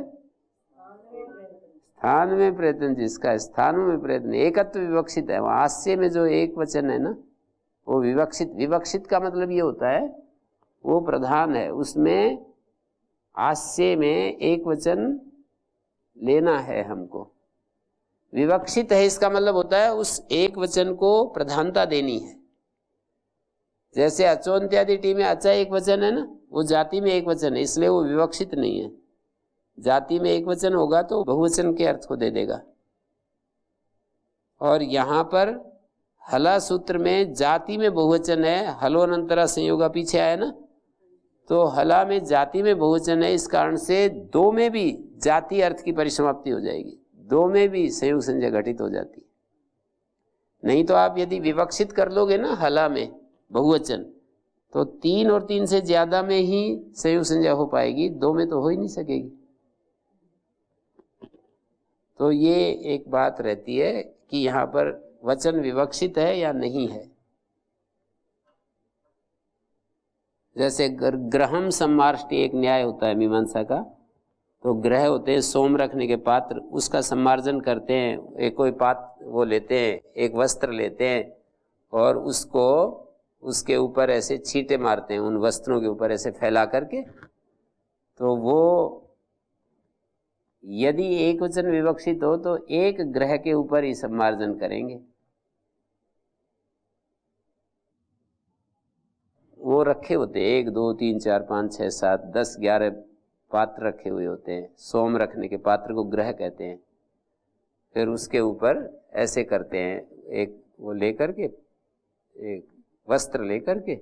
Speaker 1: स्थान में प्रयत्न जिसका, स्थानों में प्रयत्न, एकत्व विवक्षित है। वहाँ आस्य में जो एक वचन है ना, वो विवक्षित। विवक्षित का मतलब ये होता है वो प्रधान है, उसमें आस्य में एक वचन लेना है हमको। विवक्षित है इसका मतलब होता है उस एक वचन को प्रधानता देनी है। जैसे अचोन्त्यादि टी में अच्छा एक वचन है ना, वो जाति में एक वचन है, इसलिए वो विवक्षित नहीं है। जाति में एक वचन होगा तो बहुवचन के अर्थ को दे देगा। और यहाँ पर हला सूत्र में जाति में बहुवचन है, हलोनंतरा संयोगा पीछे आया ना, तो हला में जाति में बहुवचन है, इस कारण से दो में भी जाति अर्थ की परिसमाप्ति हो जाएगी। दो में भी संयोग संज्ञा घटित हो जाती है। नहीं तो आप यदि विवक्षित कर लोगे ना हला में बहुवचन, तो 3 और 3 से ज्यादा में ही संयोग संज्ञा हो पाएगी, 2 में तो हो ही नहीं सकेगी। तो ये एक बात रहती है कि यहाँ पर वचन विवक्षित है या नहीं है। जैसे ग्रहम सम्मार्ष्टि एक न्याय होता है मीमांसा का, तो ग्रह होते हैं सोम रखने के पात्र, उसका सम्मार्जन करते हैं। एक कोई पात्र वो लेते हैं, एक वस्त्र लेते हैं और उसको उसके ऊपर ऐसे छींटे मारते हैं, उन वस्त्रों के ऊपर ऐसे फैला करके। तो वो यदि एक वचन विवक्षित हो तो एक ग्रह के ऊपर ही सम्मार्जन करेंगे। वो रखे होते हैं 1 2 3 4 5 6 7 10 11 पात्र रखे हुए होते हैं। सोम रखने के पात्र को ग्रह कहते हैं। फिर उसके ऊपर ऐसे करते हैं, एक वो लेकर के, एक वस्त्र लेकर के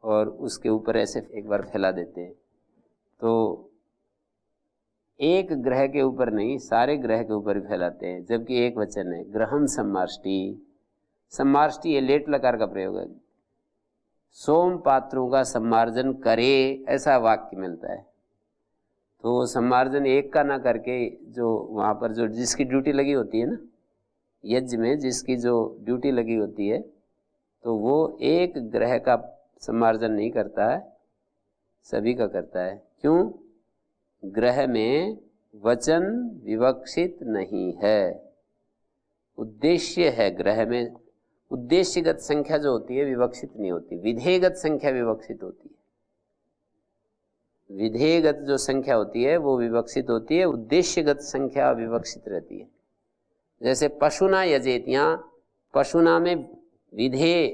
Speaker 1: और उसके ऊपर ऐसे एक बार फैला देते हैं। तो एक ग्रह के ऊपर नहीं, सारे ग्रह के ऊपर ही फैलाते हैं, जबकि एक वचन है ग्रहम सम्मार्ष्टि। सम्मार्ष्टि ये लेट लकार का प्रयोग है। सोम पात्रों का सम्मार्जन करे, ऐसा वाक्य मिलता है। तो सम्मार्जन एक का ना करके, जो वहाँ पर जो जिसकी ड्यूटी लगी होती है ना, यज्ञ में जिसकी जो ड्यूटी लगी होती है, तो वो एक ग्रह का सम्मार्जन नहीं करता है, सभी का करता है। क्यों? ग्रह में वचन विवक्षित नहीं है, उद्देश्य है। ग्रह में उद्देश्यगत संख्या जो होती है विवक्षित नहीं होती, विधेयगत संख्या विवक्षित होती है। विधेयगत जो संख्या होती है वो विवक्षित होती है, उद्देश्यगत संख्या विवक्षित रहती है। जैसे पशुना यजेत, यहाँ पशुना में विधेय,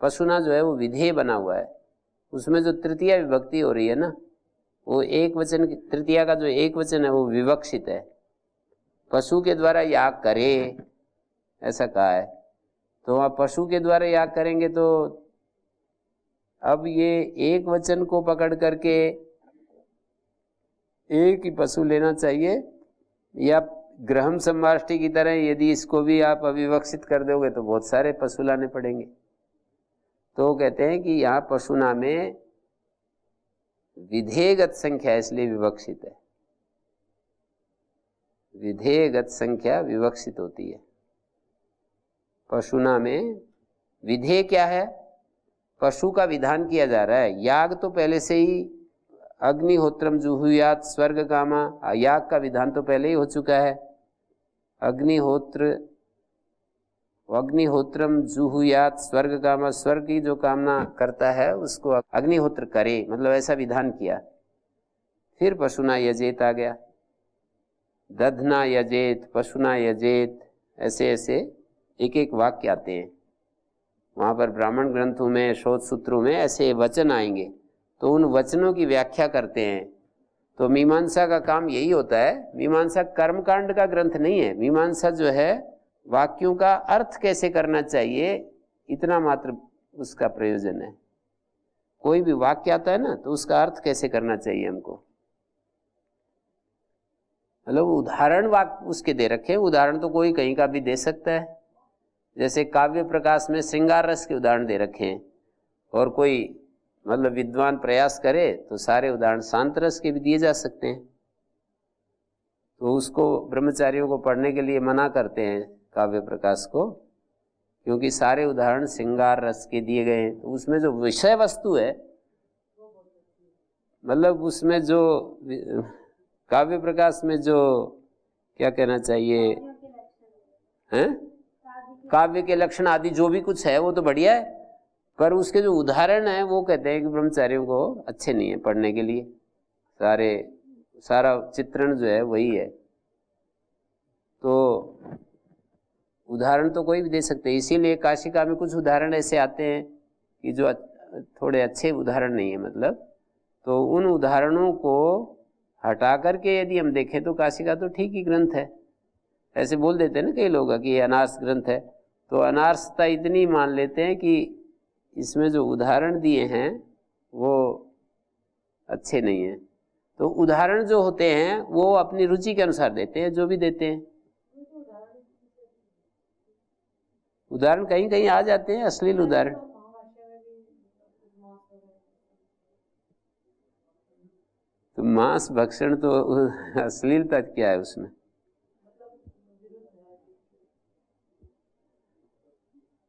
Speaker 1: पशुना जो है वो विधेय बना हुआ है, उसमें जो तृतीया विभक्ति हो रही है ना, वो एक वचन, तृतीया का जो एक वचन है वो विवक्षित है। पशु के द्वारा याग करे, ऐसा कहा है। तो आप पशु के द्वारा याग करेंगे तो अब ये एक वचन को पकड़ करके एक ही पशु लेना चाहिए, या ग्रहम सम्मार्ष्टि की तरह यदि इसको भी आप अविवक्षित कर दोगे तो बहुत सारे पशु लाने पड़ेंगे। तो कहते हैं कि यहाँ पशुना में विधेयगत संख्या इसलिए विवक्षित है, विधेयगत संख्या विवक्षित होती है। पशुना में विधेय क्या है? पशु का विधान किया जा रहा है। याग तो पहले से ही अग्निहोत्रम जुहुयात स्वर्ग कामा, याग का विधान तो पहले ही हो चुका है। अग्निहोत्रम जुहुयात स्वर्ग कामा, स्वर्ग की जो कामना करता है उसको अग्निहोत्र करे, मतलब ऐसा विधान किया। फिर पशुना यजेत आ गया, दधना यजेत, पशुना यजेत, ऐसे ऐसे एक एक वाक्य आते हैं। वहाँ पर ब्राह्मण ग्रंथों में, शोध सूत्रों में ऐसे वचन आएंगे, तो उन वचनों की व्याख्या करते हैं। तो मीमांसा का काम यही होता है। मीमांसा कर्मकांड का ग्रंथ नहीं है। मीमांसा जो है वाक्यों का अर्थ कैसे करना चाहिए, इतना मात्र उसका प्रयोजन है। कोई भी वाक्य आता है ना, तो उसका अर्थ कैसे करना चाहिए हमको, मतलब उदाहरण वाक्य उसके दे रखे। उदाहरण तो कोई कहीं का भी दे सकता है। जैसे काव्य प्रकाश में श्रृंगार रस के उदाहरण दे रखे हैं, और कोई मतलब विद्वान प्रयास करे तो सारे उदाहरण शांत रस के भी दिए जा सकते हैं। तो उसको ब्रह्मचारियों को पढ़ने के लिए मना करते हैं काव्य प्रकाश को, क्योंकि सारे उदाहरण श्रृंगार रस के दिए गए हैं। तो उसमें जो विषय वस्तु है, मतलब उसमें जो काव्य प्रकाश में जो क्या कहना चाहिए हैं, काव्य के लक्षण आदि जो भी कुछ है वो तो बढ़िया है, पर उसके जो उदाहरण है वो कहते हैं कि ब्रह्मचारियों को अच्छे नहीं है पढ़ने के लिए। सारा चित्रण जो है वही है। तो उदाहरण तो कोई भी दे सकते हैं। इसीलिए काशिका में कुछ उदाहरण ऐसे आते हैं कि जो थोड़े अच्छे उदाहरण नहीं है, मतलब तो उन उदाहरणों को हटा करके यदि हम देखें तो काशिका तो ठीक ही ग्रंथ है। ऐसे बोल देते हैं ना कई लोग कि ये अनार्स ग्रंथ है, तो अनार्सता इतनी मान लेते हैं कि इसमें जो उदाहरण दिए हैं वो अच्छे नहीं हैं। तो उदाहरण जो होते हैं वो अपनी रुचि के अनुसार देते हैं, जो भी देते हैं। उदाहरण कहीं कहीं आ जाते हैं, अश्लील उदाहरण। तो मांस भक्षण तो अश्लीलता क्या है उसमें?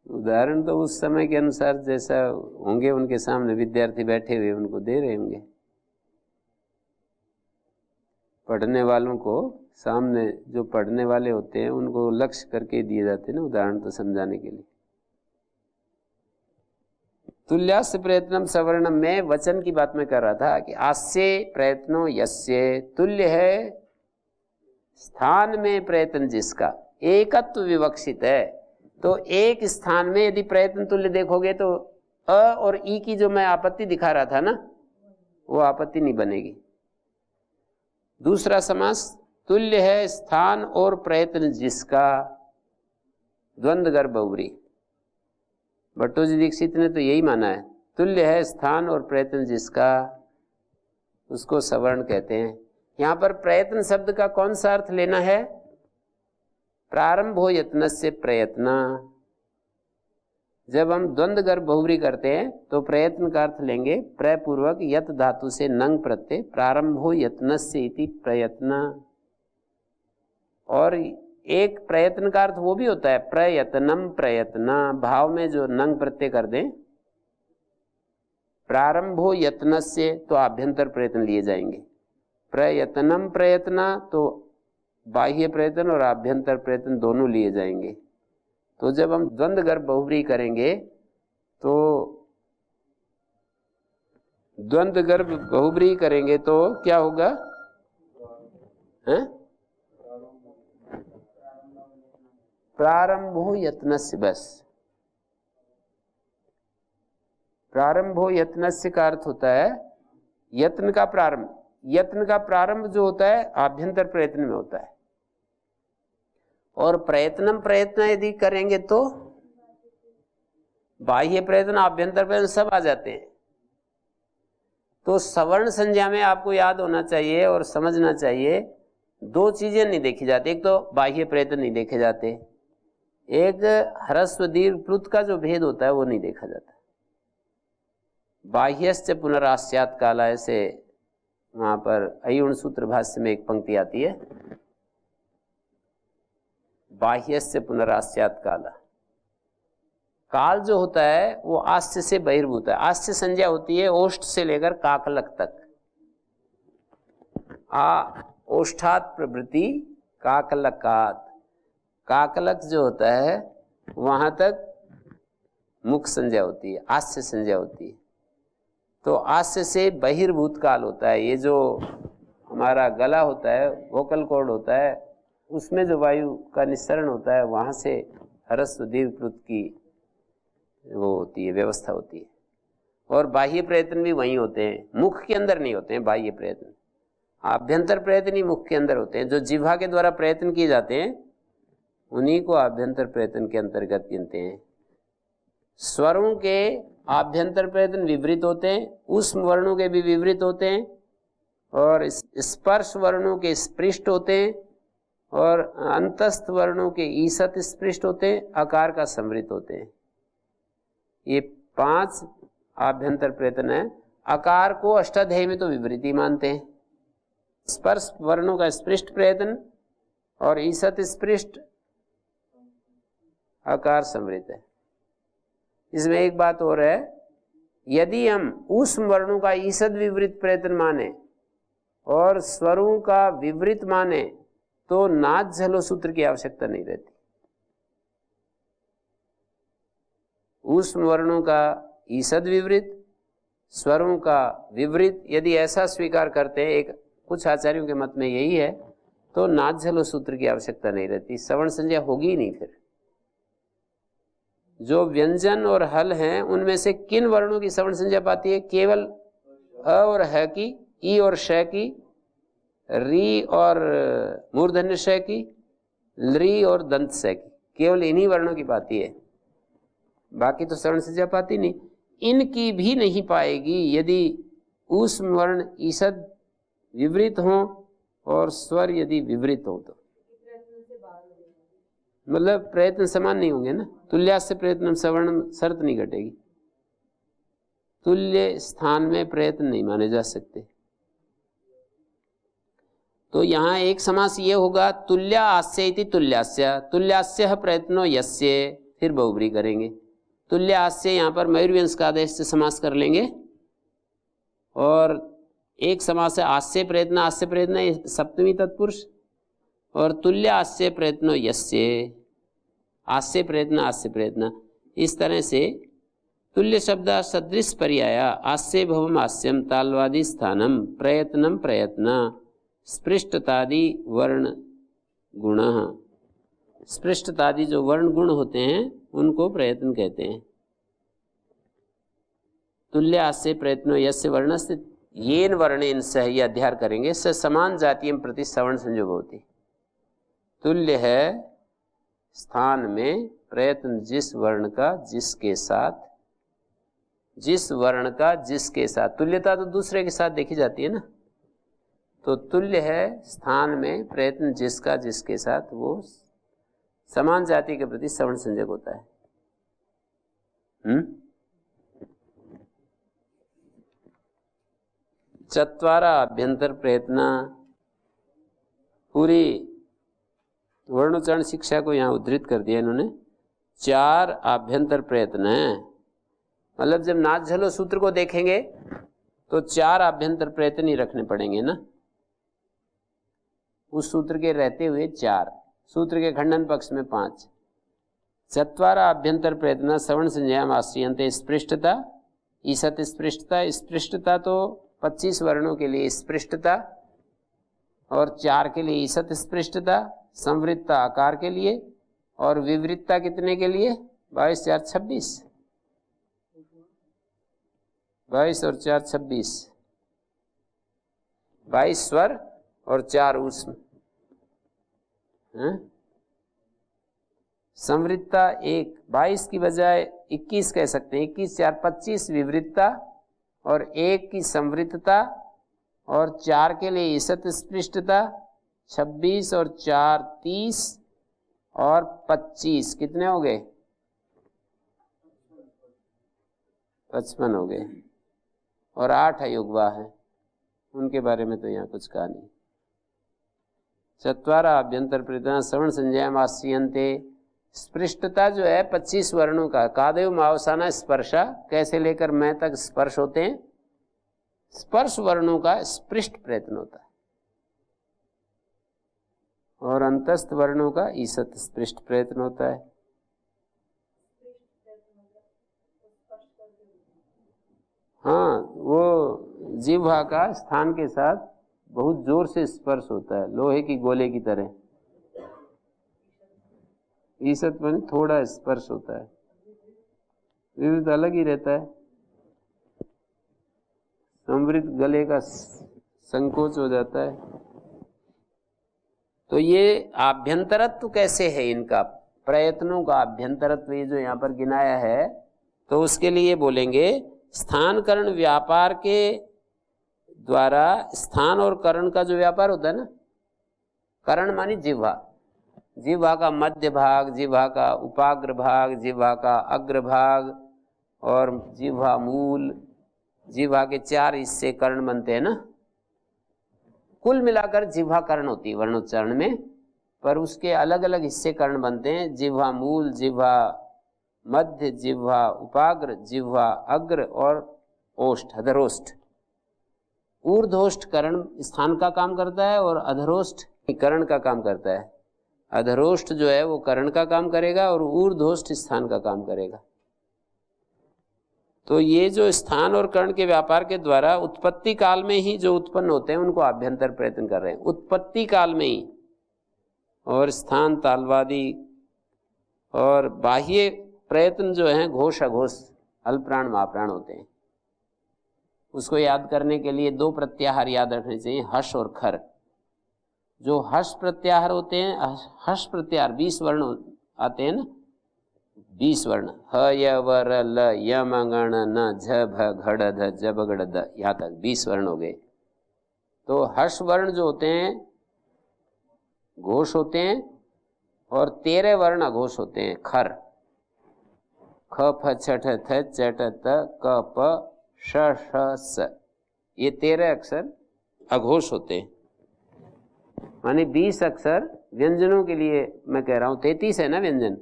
Speaker 1: उदाहरण तो उस समय के अनुसार जैसा होंगे, उनके सामने विद्यार्थी बैठे हुए उनको दे रहे होंगे। पढ़ने वालों को सामने, जो पढ़ने वाले होते हैं उनको लक्ष्य करके दिए जाते हैं ना उदाहरण, तो समझाने के लिए। तुल्यास्य प्रयत्नम सवर्णम में वचन की बात मैं कर रहा था कि आस्य प्रयत्नो यस्य, तुल्य है स्थान में प्रयत्न जिसका, एकत्व विवक्षित है। तो एक स्थान में यदि प्रयत्न तुल्य देखोगे तो अ और ई की जो मैं आपत्ति दिखा रहा था ना, वो आपत्ति नहीं बनेगी। दूसरा समास, तुल्य है स्थान और प्रयत्न जिसका, द्वंद्व बहुब्री। भट्टोजी दीक्षित ने तो यही माना है, तुल्य है स्थान और प्रयत्न जिसका, उसको सवर्ण कहते हैं। यहां पर प्रयत्न शब्द का कौन सा अर्थ लेना है? प्रारंभो यत्नस्य प्रयत्न। जब हम द्वंद्व गर्भ बहुब्री करते हैं तो प्रयत्न का अर्थ लेंगे प्रयपूर्वक यत धातु से नंग प्रत्यय, प्रारंभो यत्नस्य इति प्रयत्न। और एक प्रयत्न का अर्थ वो भी होता है प्रयत्नम प्रयत्न, भाव में जो नंग प्रत्यय कर दें। प्रारंभो यत्नस्य तो आभ्यंतर प्रयत्न लिए जाएंगे, प्रयत्नम प्रयत्न तो बाह्य प्रयत्न और आभ्यंतर प्रयत्न दोनों लिए जाएंगे। तो जब हम द्वंद्व गर्भ बहुब्री करेंगे तो द्वंद्व गर्भ बहुब्री करेंगे तो क्या होगा? प्रारंभो यत्नस्य, बस प्रारंभो यत्नस्य का अर्थ होता है यत्न का प्रारंभ। यत्न का प्रारंभ जो होता है आभ्यंतर प्रयत्न में होता है, और प्रयत्नम प्रयत्न यदि करेंगे तो बाह्य प्रयत्न आभ्यंतर प्रयत्न सब आ जाते हैं। तो सवर्ण संज्ञा में आपको याद होना चाहिए और समझना चाहिए, दो चीजें नहीं देखी जाती। एक तो बाह्य प्रयत्न नहीं देखे जाते, एक ह्रस्व दीर्घ प्लुत का जो भेद होता है वो नहीं देखा जाता। बाह्यश्च पुनरास्यात् काला, ऐसे वहां पर अयुण सूत्र भाष्य में एक पंक्ति आती है, बाह्यस्य पुनरास्यात् काला। काल जो होता है वो आस्य से बहिर्भूत है। आस्य संज्ञा होती है ओष्ठ से लेकर काकलक तक। ओष्ठात् प्रभृति काकलकात्, काकलक जो होता है वहां तक मुख संज्ञा होती है, आस्य संज्ञा होती है। तो आस्य से बहिर्भूत काल होता है। ये जो हमारा गला होता है, वोकल कॉर्ड होता है, उसमें जो वायु का निस्सरण होता है वहां से ह्रस्व दीर्घ प्लुत की वो होती है, व्यवस्था होती है। और बाह्य प्रयत्न भी वहीं होते हैं, मुख के अंदर नहीं होते हैं बाह्य प्रयत्न। आभ्यंतर प्रयत्न ही मुख के अंदर होते हैं। जो जिह्वा के द्वारा प्रयत्न किए जाते हैं उन्हीं को आभ्यंतर प्रयत्न के अंतर्गत गिनते हैं। स्वरों के आभ्यंतर प्रयत्न विवृत होते हैं, ऊष्म वर्णों के भी विवृत होते हैं, और स्पर्श वर्णों के स्पृष्ट होते हैं, और अंतस्थ वर्णों के ईसत स्पृष्ट होते हैं, आकार का समृत होते हैं। ये 5 आभ्यंतर प्रयत्न है। आकार को अष्टाध्यायी में तो विवृति मानते हैं। स्पर्श वर्णों का स्पृष्ट प्रयत्न और ईसत स्पृष्ट, आकार समृत है। इसमें एक बात और है, यदि हम ऊष्म वर्णों का ईसद विवृत प्रयत्न माने और स्वरों का विवृत माने तो नाच झलो सूत्र की आवश्यकता नहीं रहती। ऊष्म वर्णों का ईसद विवृत, स्वरों का विवृत यदि ऐसा स्वीकार करते हैं, एक कुछ आचार्यों के मत में यही है, तो नाच झलो सूत्र की आवश्यकता नहीं रहती, सवर्ण संज्ञा होगी ही नहीं। फिर जो व्यंजन और हल हैं उनमें से किन वर्णों की सवर्ण संज्ञा पाती है? केवल अ और ह की, ई और श की, री और मूर्धन्य श की, ली और दंत श की, केवल इन्हीं वर्णों की पाती है, बाकी तो सवर्ण संज्ञा पाती नहीं। इनकी भी नहीं पाएगी यदि ऊष्म वर्ण ईसद विवृत हो और स्वर यदि विवृत हो। तो मतलब प्रयत्न समान नहीं होंगे ना। तुल्यास्य प्रयत्न सवर्णम शर्त नहीं घटेगी, तुल्य स्थान में प्रयत्न नहीं माने जा सकते। तो यहाँ एक समास ये होगा तुल्य आस्य इति तुल्यास्य, तुल्यास्य प्रयत्नो यस्य, फिर बहुब्री करेंगे। तुल्य आस्य यहाँ पर मयूरवंश का आदेश से समास कर लेंगे। और एक समास है आस्य प्रयत्न सप्तमी तत्पुरुष, और तुल्य आस्य प्रयत्नो यस्य, आस्य प्रयत्न। इस तरह से तुल्य शब्द सदृश पर्याय आस्य भवम आस्यम तालवादी स्थानम प्रयत्नम प्रयत्न स्पृष्टतादि वर्ण गुण। स्पृष्टतादि जो वर्ण गुण होते हैं उनको प्रयत्न कहते हैं। तुल्य आस्य प्रयत्नो यस्य वर्णस्य येन वर्णेन सह, ये अध्याय करेंगे, स समान जातीय प्रति सवर्ण संयोग होती। तुल्य है स्थान में प्रयत्न जिस वर्ण का जिसके साथ, तुल्यता तो दूसरे के साथ देखी जाती है ना। तो तुल्य है स्थान में प्रयत्न जिसका जिसके साथ, वो समान जाति के प्रति सवर्ण संयोग होता है। चत्वारा अभ्यंतर प्रयत्न, पूरी वर्णोच्चारण शिक्षा को यहाँ उद्धृत कर दिया इन्होंने। 4 आभ्यंतर प्रयत्न है, मतलब जब नाच झलो सूत्र को देखेंगे तो 4 आभ्यंतर प्रयत्न ही रखने पड़ेंगे ना। उस सूत्र के रहते हुए 4, सूत्र के खंडन पक्ष में 5। चत्वारा आभ्यंतर प्रयत्न सवर्ण संज्ञायाम आश्रियन्ते स्पृष्टता ईसत स्पृष्टता। स्पृष्टता तो 25 वर्णों के लिए स्पृष्टता, और 4 के लिए ईसत स्पृष्टता, संवृत्ता आकार के लिए, और विवृत्ता कितने के लिए? 22 4 26, 22 और 4 26, 22 स्वर और 4 ऊष्म। संवृत्ता 1, 22 की बजाय 21 कह सकते हैं। 21 4 25 विवृत्ता, और 1 की संवृत्तता, और 4 के लिए ईसत स्पृष्टता, 26 और 4 30, और 25 कितने हो गए? 55 हो गए। और 8 अयुग्वा है, उनके बारे में तो यहाँ कुछ कहा नहीं। चत्वारा अभ्यंतर प्रयत्न सवर्ण संज्ञायाम आश्रियन्ते। स्पृष्टता जो है 25 वर्णों का, कादयो मावसाना स्पर्शा, कैसे लेकर मैं तक स्पर्श होते हैं, स्पर्श वर्णों का स्पृष्ट प्रयत्न होता है। और अंतस्थ वर्णों का ईसत स्पृष्ट प्रयत्न होता है। हाँ, वो जिह्वा का स्थान के साथ बहुत जोर से स्पर्श होता है, लोहे की गोले की तरह। ईसत में थोड़ा स्पर्श होता है, विविध अलग ही रहता है। संवृत गले का संकोच हो जाता है। तो ये आभ्यंतरत्व कैसे है इनका, प्रयत्नों का आभ्यंतरत्व, ये जो यहाँ पर गिनाया है, तो उसके लिए बोलेंगे स्थान करण व्यापार के द्वारा, स्थान और करण का जो व्यापार होता है ना, करण मानी जिह्वा, जिह्वा का मध्य भाग, जिह्वा का उपाग्र भाग, जिह्वा का अग्र भाग, और जिह्वा मूल, जिह्वा के 4 हिस्से कर्ण बनते हैं ना। कुल मिलाकर जिह्वा कर्ण होती है वर्णोच्चारण में, पर उसके अलग अलग हिस्से कर्ण बनते हैं। जिह्वा मूल, जिह्वा मध्य, जिह्वा उपाग्र, जिह्वा अग्र, और ओष्ठ, अधरोष्ठ। ऊर्ध्वोष्ठ कर्ण स्थान का काम करता है, और अधरोष्ठ कर्ण का काम करता है। अधरोष्ठ जो है वो कर्ण का काम करेगा, और ऊर्ध्वोष्ठ स्थान का काम करेगा। तो ये जो स्थान और कर्ण के व्यापार के द्वारा उत्पत्ति काल में ही जो उत्पन्न होते हैं उनको आभ्यंतर प्रयत्न कर रहे हैं, उत्पत्ति काल में ही। और स्थान तालवादी और बाह्य प्रयत्न जो है घोष अघोष अल्पप्राण महाप्राण होते हैं। उसको याद करने के लिए 2 प्रत्याहार याद रखने चाहिए, हर्ष और खर। जो हर्ष प्रत्याहार होते हैं, हर्ष प्रत्याहार 20 वर्ण आते हैं ना, 20 वर्ण, ह य व र ल य म ग ण न झ भ घड़ ध ज ब गड़ द, यहाँ तक 20 वर्ण हो गए। तो हर्ष वर्ण जो होते हैं घोष होते हैं, और 13 वर्ण अघोष होते हैं। खर, ख फ छ ठ थ च ट त क प श ष स, ये 13 अक्षर अघोष होते हैं। माने 20 अक्षर व्यंजनों के लिए मैं कह रहा हूँ, 33 है ना व्यंजन,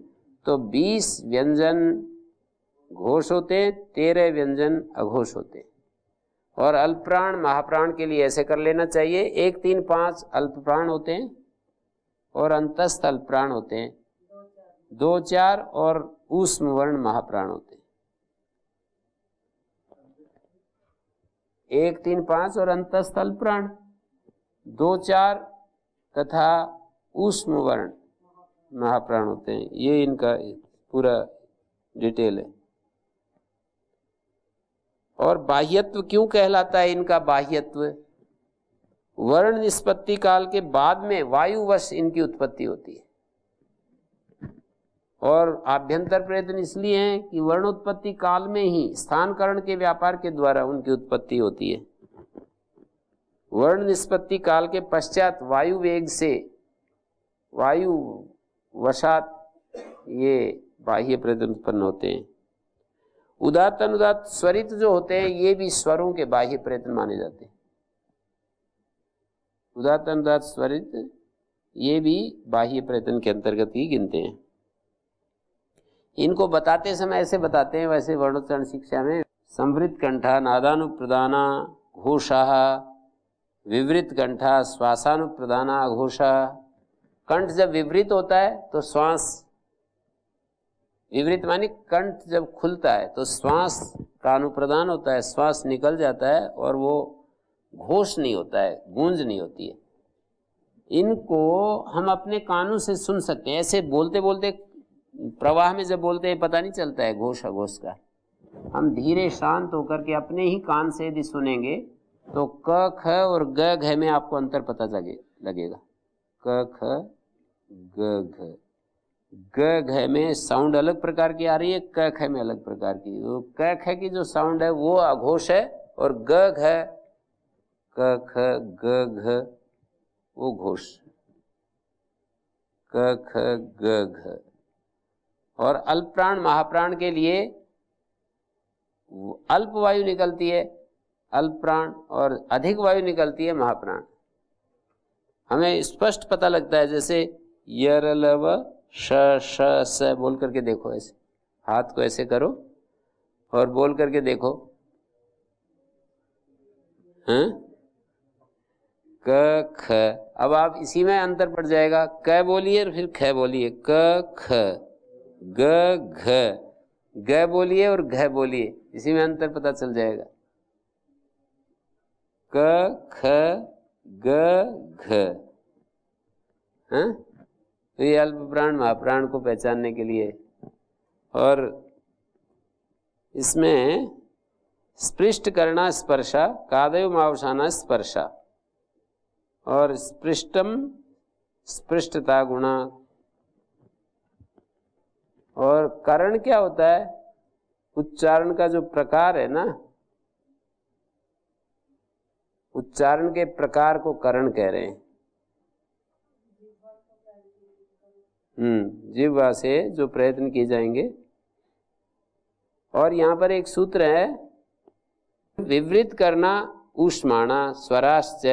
Speaker 1: तो 20 व्यंजन घोष होते हैं, 13 व्यंजन अघोष होते हैं। और अल्पप्राण महाप्राण के लिए ऐसे कर लेना चाहिए, 1 3 5 अल्पप्राण होते हैं और अंतस्थ अल्पप्राण होते हैं, 2 4 और ऊष्म वर्ण महाप्राण होते हैं। 1 3 5 और अंतस्थ अल्पप्राण, 2 4 तथा ऊष्म वर्ण महाप्राण होते हैं। ये इनका पूरा डिटेल है। और बाह्यत्व क्यों कहलाता है इनका बाह्यत्व? वर्ण निष्पत्ति काल के बाद में वायुवश इनकी उत्पत्ति होती है। और आभ्यंतर प्रयत्न इसलिए है कि वर्णोत्पत्ति काल में ही स्थानकरण के व्यापार के द्वारा उनकी उत्पत्ति होती है। वर्ण निष्पत्ति काल के पश्चात वायु वेग से, वायु वशात ये बाह्य प्रयत्न उत्पन्न होते हैं। उदात्त अनुदात्त स्वरित जो होते हैं ये भी स्वरों के बाह्य प्रयत्न माने जाते हैं। उदात्त अनुदात्त स्वरित ये भी बाह्य प्रयत्न के अंतर्गत ही गिनते हैं। इनको बताते समय ऐसे बताते हैं, वैसे वर्णोच्चारण शिक्षा में संवृत कंठा, नादानुप्रदाना, घोषा, विवृत कंठा, श्वासानुप्रदाना, घोषा। कंठ जब विवृत होता है तो श्वास, विवृत माने कंठ जब खुलता है तो श्वास का अनुप्रदान होता है, श्वास निकल जाता है और वो घोष नहीं होता है, गूंज नहीं होती है। इनको हम अपने कानों से सुन सकते हैं, ऐसे बोलते बोलते प्रवाह में जब बोलते हैं पता नहीं चलता है घोष अघोष का। हम धीरे शांत होकर के अपने ही कान से यदि सुनेंगे तो क ख और ग घ में आपको अंतर पता लगेगा। क ख ग घ, ग घ में साउंड अलग प्रकार की आ रही है, क ख में अलग प्रकार की। वो क ख की जो साउंड है वो अघोष है और ग घ, क ख ग घ वो घोष। क ख ग घ। और अल्प प्राण महाप्राण के लिए अल्प वायु निकलती है अल्प प्राण और अधिक वायु निकलती है महाप्राण। हमें स्पष्ट पता लगता है, जैसे यरलव श श स बोल करके देखो, ऐसे हाथ को ऐसे करो और बोल करके देखो, हैं क ख। अब आप इसी में अंतर पड़ जाएगा, क बोलिए और फिर ख बोलिए, क ख ग घ, ग बोलिए और घ बोलिए, इसी में अंतर पता चल जाएगा। क ख ग घ, हैं? तो ये अल्प प्राण महाप्राण को पहचानने के लिए। और इसमें स्पृष्ट करना स्पर्शा, कादयो मावसाना स्पर्शा, और स्पृष्टम स्पृष्टता गुणा। और करण क्या होता है? उच्चारण का जो प्रकार है ना, उच्चारण के प्रकार को करण कह रहे हैं। जिह्वा से जो प्रयत्न किए जाएंगे। और यहाँ पर एक सूत्र है, विवृत करना ऊष्माणा स्वराश्च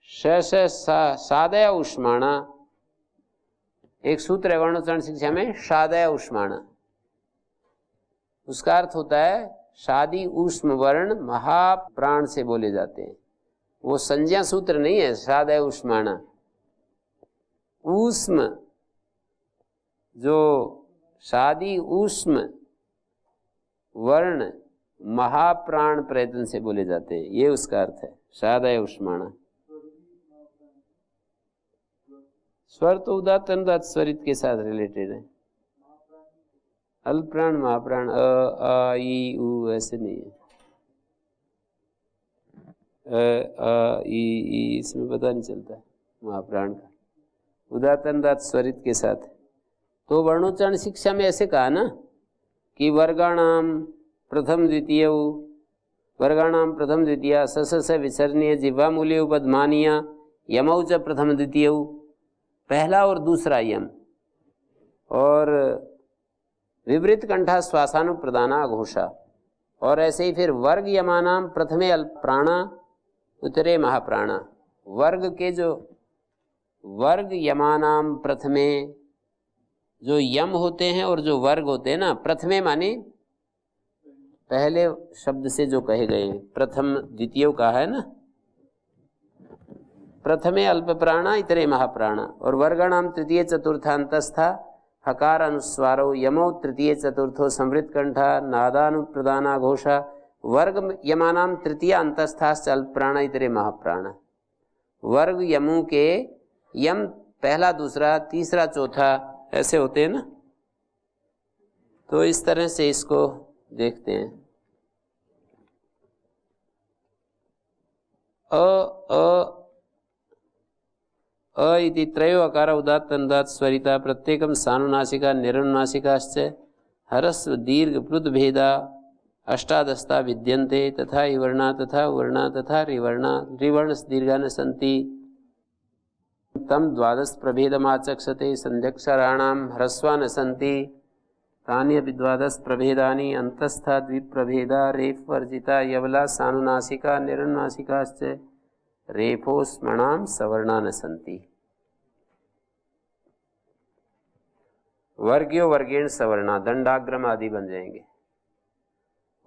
Speaker 1: सादय ऊष्माणा। एक सूत्र है वर्णोच्चारण शिक्षा में, सादय ऊष्माणा। उसका अर्थ होता है शादी ऊष्म वर्ण महाप्राण से बोले जाते हैं। वो संज्ञा सूत्र नहीं है सादय ऊष्माणा। ऊष्म जो शादी ऊष्म वर्ण महाप्राण प्रयत्न से बोले जाते हैं, ये उसका अर्थ है सादय ऊष्माणा। स्वर तो उदात्त अनुदात्त स्वरित के साथ रिलेटेड है। अल्प प्राण महाप्राण अ आ ई उ ऐसे नहीं है। अ ई इसमें पता नहीं चलता है महाप्राण का, उदात्त अनुदात्त स्वरित के साथ। तो वर्णोच्चारण शिक्षा में ऐसे कहा ना कि वर्गाणाम प्रथम द्वितीय, वर्गाणाम प्रथम द्वितीय स विसर्णीय जिह्वा मूल्य उपदमानीय यमौ च प्रथम द्वितीय। पहला और दूसरा यम, और विवृत कंठा श्वासानुप्रदाना घोषा, और ऐसे ही फिर वर्ग यमानाम प्रथमे अल्प प्राणा उत्तरे महाप्राणा। वर्ग के जो वर्ग यमानाम प्रथमे जो यम होते हैं और जो वर्ग होते हैं ना, प्रथमे माने पहले शब्द से जो कहे गए हैं, प्रथम द्वितीय का है ना, प्रथमे अल्प प्राणा इतरे महाप्राणा, और वर्गाणाम तृतीय चतुर्थांतस्था हकार अनुस्वारो यमो तृतीय चतुर्थो संवृत कंठा नादानुप्रदाना घोषा, वर्ग यमानाम तृतीय अंतस्थाश्च अल्प प्राणा इतरे महाप्राणा। वर्ग यमों के यम पहला दूसरा तीसरा चौथा ऐसे होते हैं ना, तो इस तरह से इसको देखते हैं। अ इति त्रयो अकार उदात्त अनुदात्त स्वरिता प्रत्येकम सानुनासिका निरनुनासिकाश्च हरस्व दीर्घ प्लुत भेदा अष्टादस्ता विद्यन्ते तथा इवर्णा तथा वर्णा तथा रिवर्णा रिवर्ण दीर्घा न सन्ति तम द्वादश प्रभेदमाचक्षते संध्यक्षराणाम ह्रस्वा न सन्ति तानि अपि द्वादश प्रभेदानि अंतस्था द्विप्रभेदा रेफवर्जिता यवला सानुनासिका निरनुनासिकाश्च रेफोस्मणाम सवर्णा न सन्ति। वर्ग्यो वर्गेण सवर्णा दंडाग्रम आदि बन जाएंगे।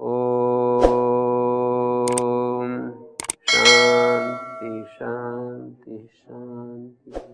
Speaker 1: ओम शांति शांति शांति।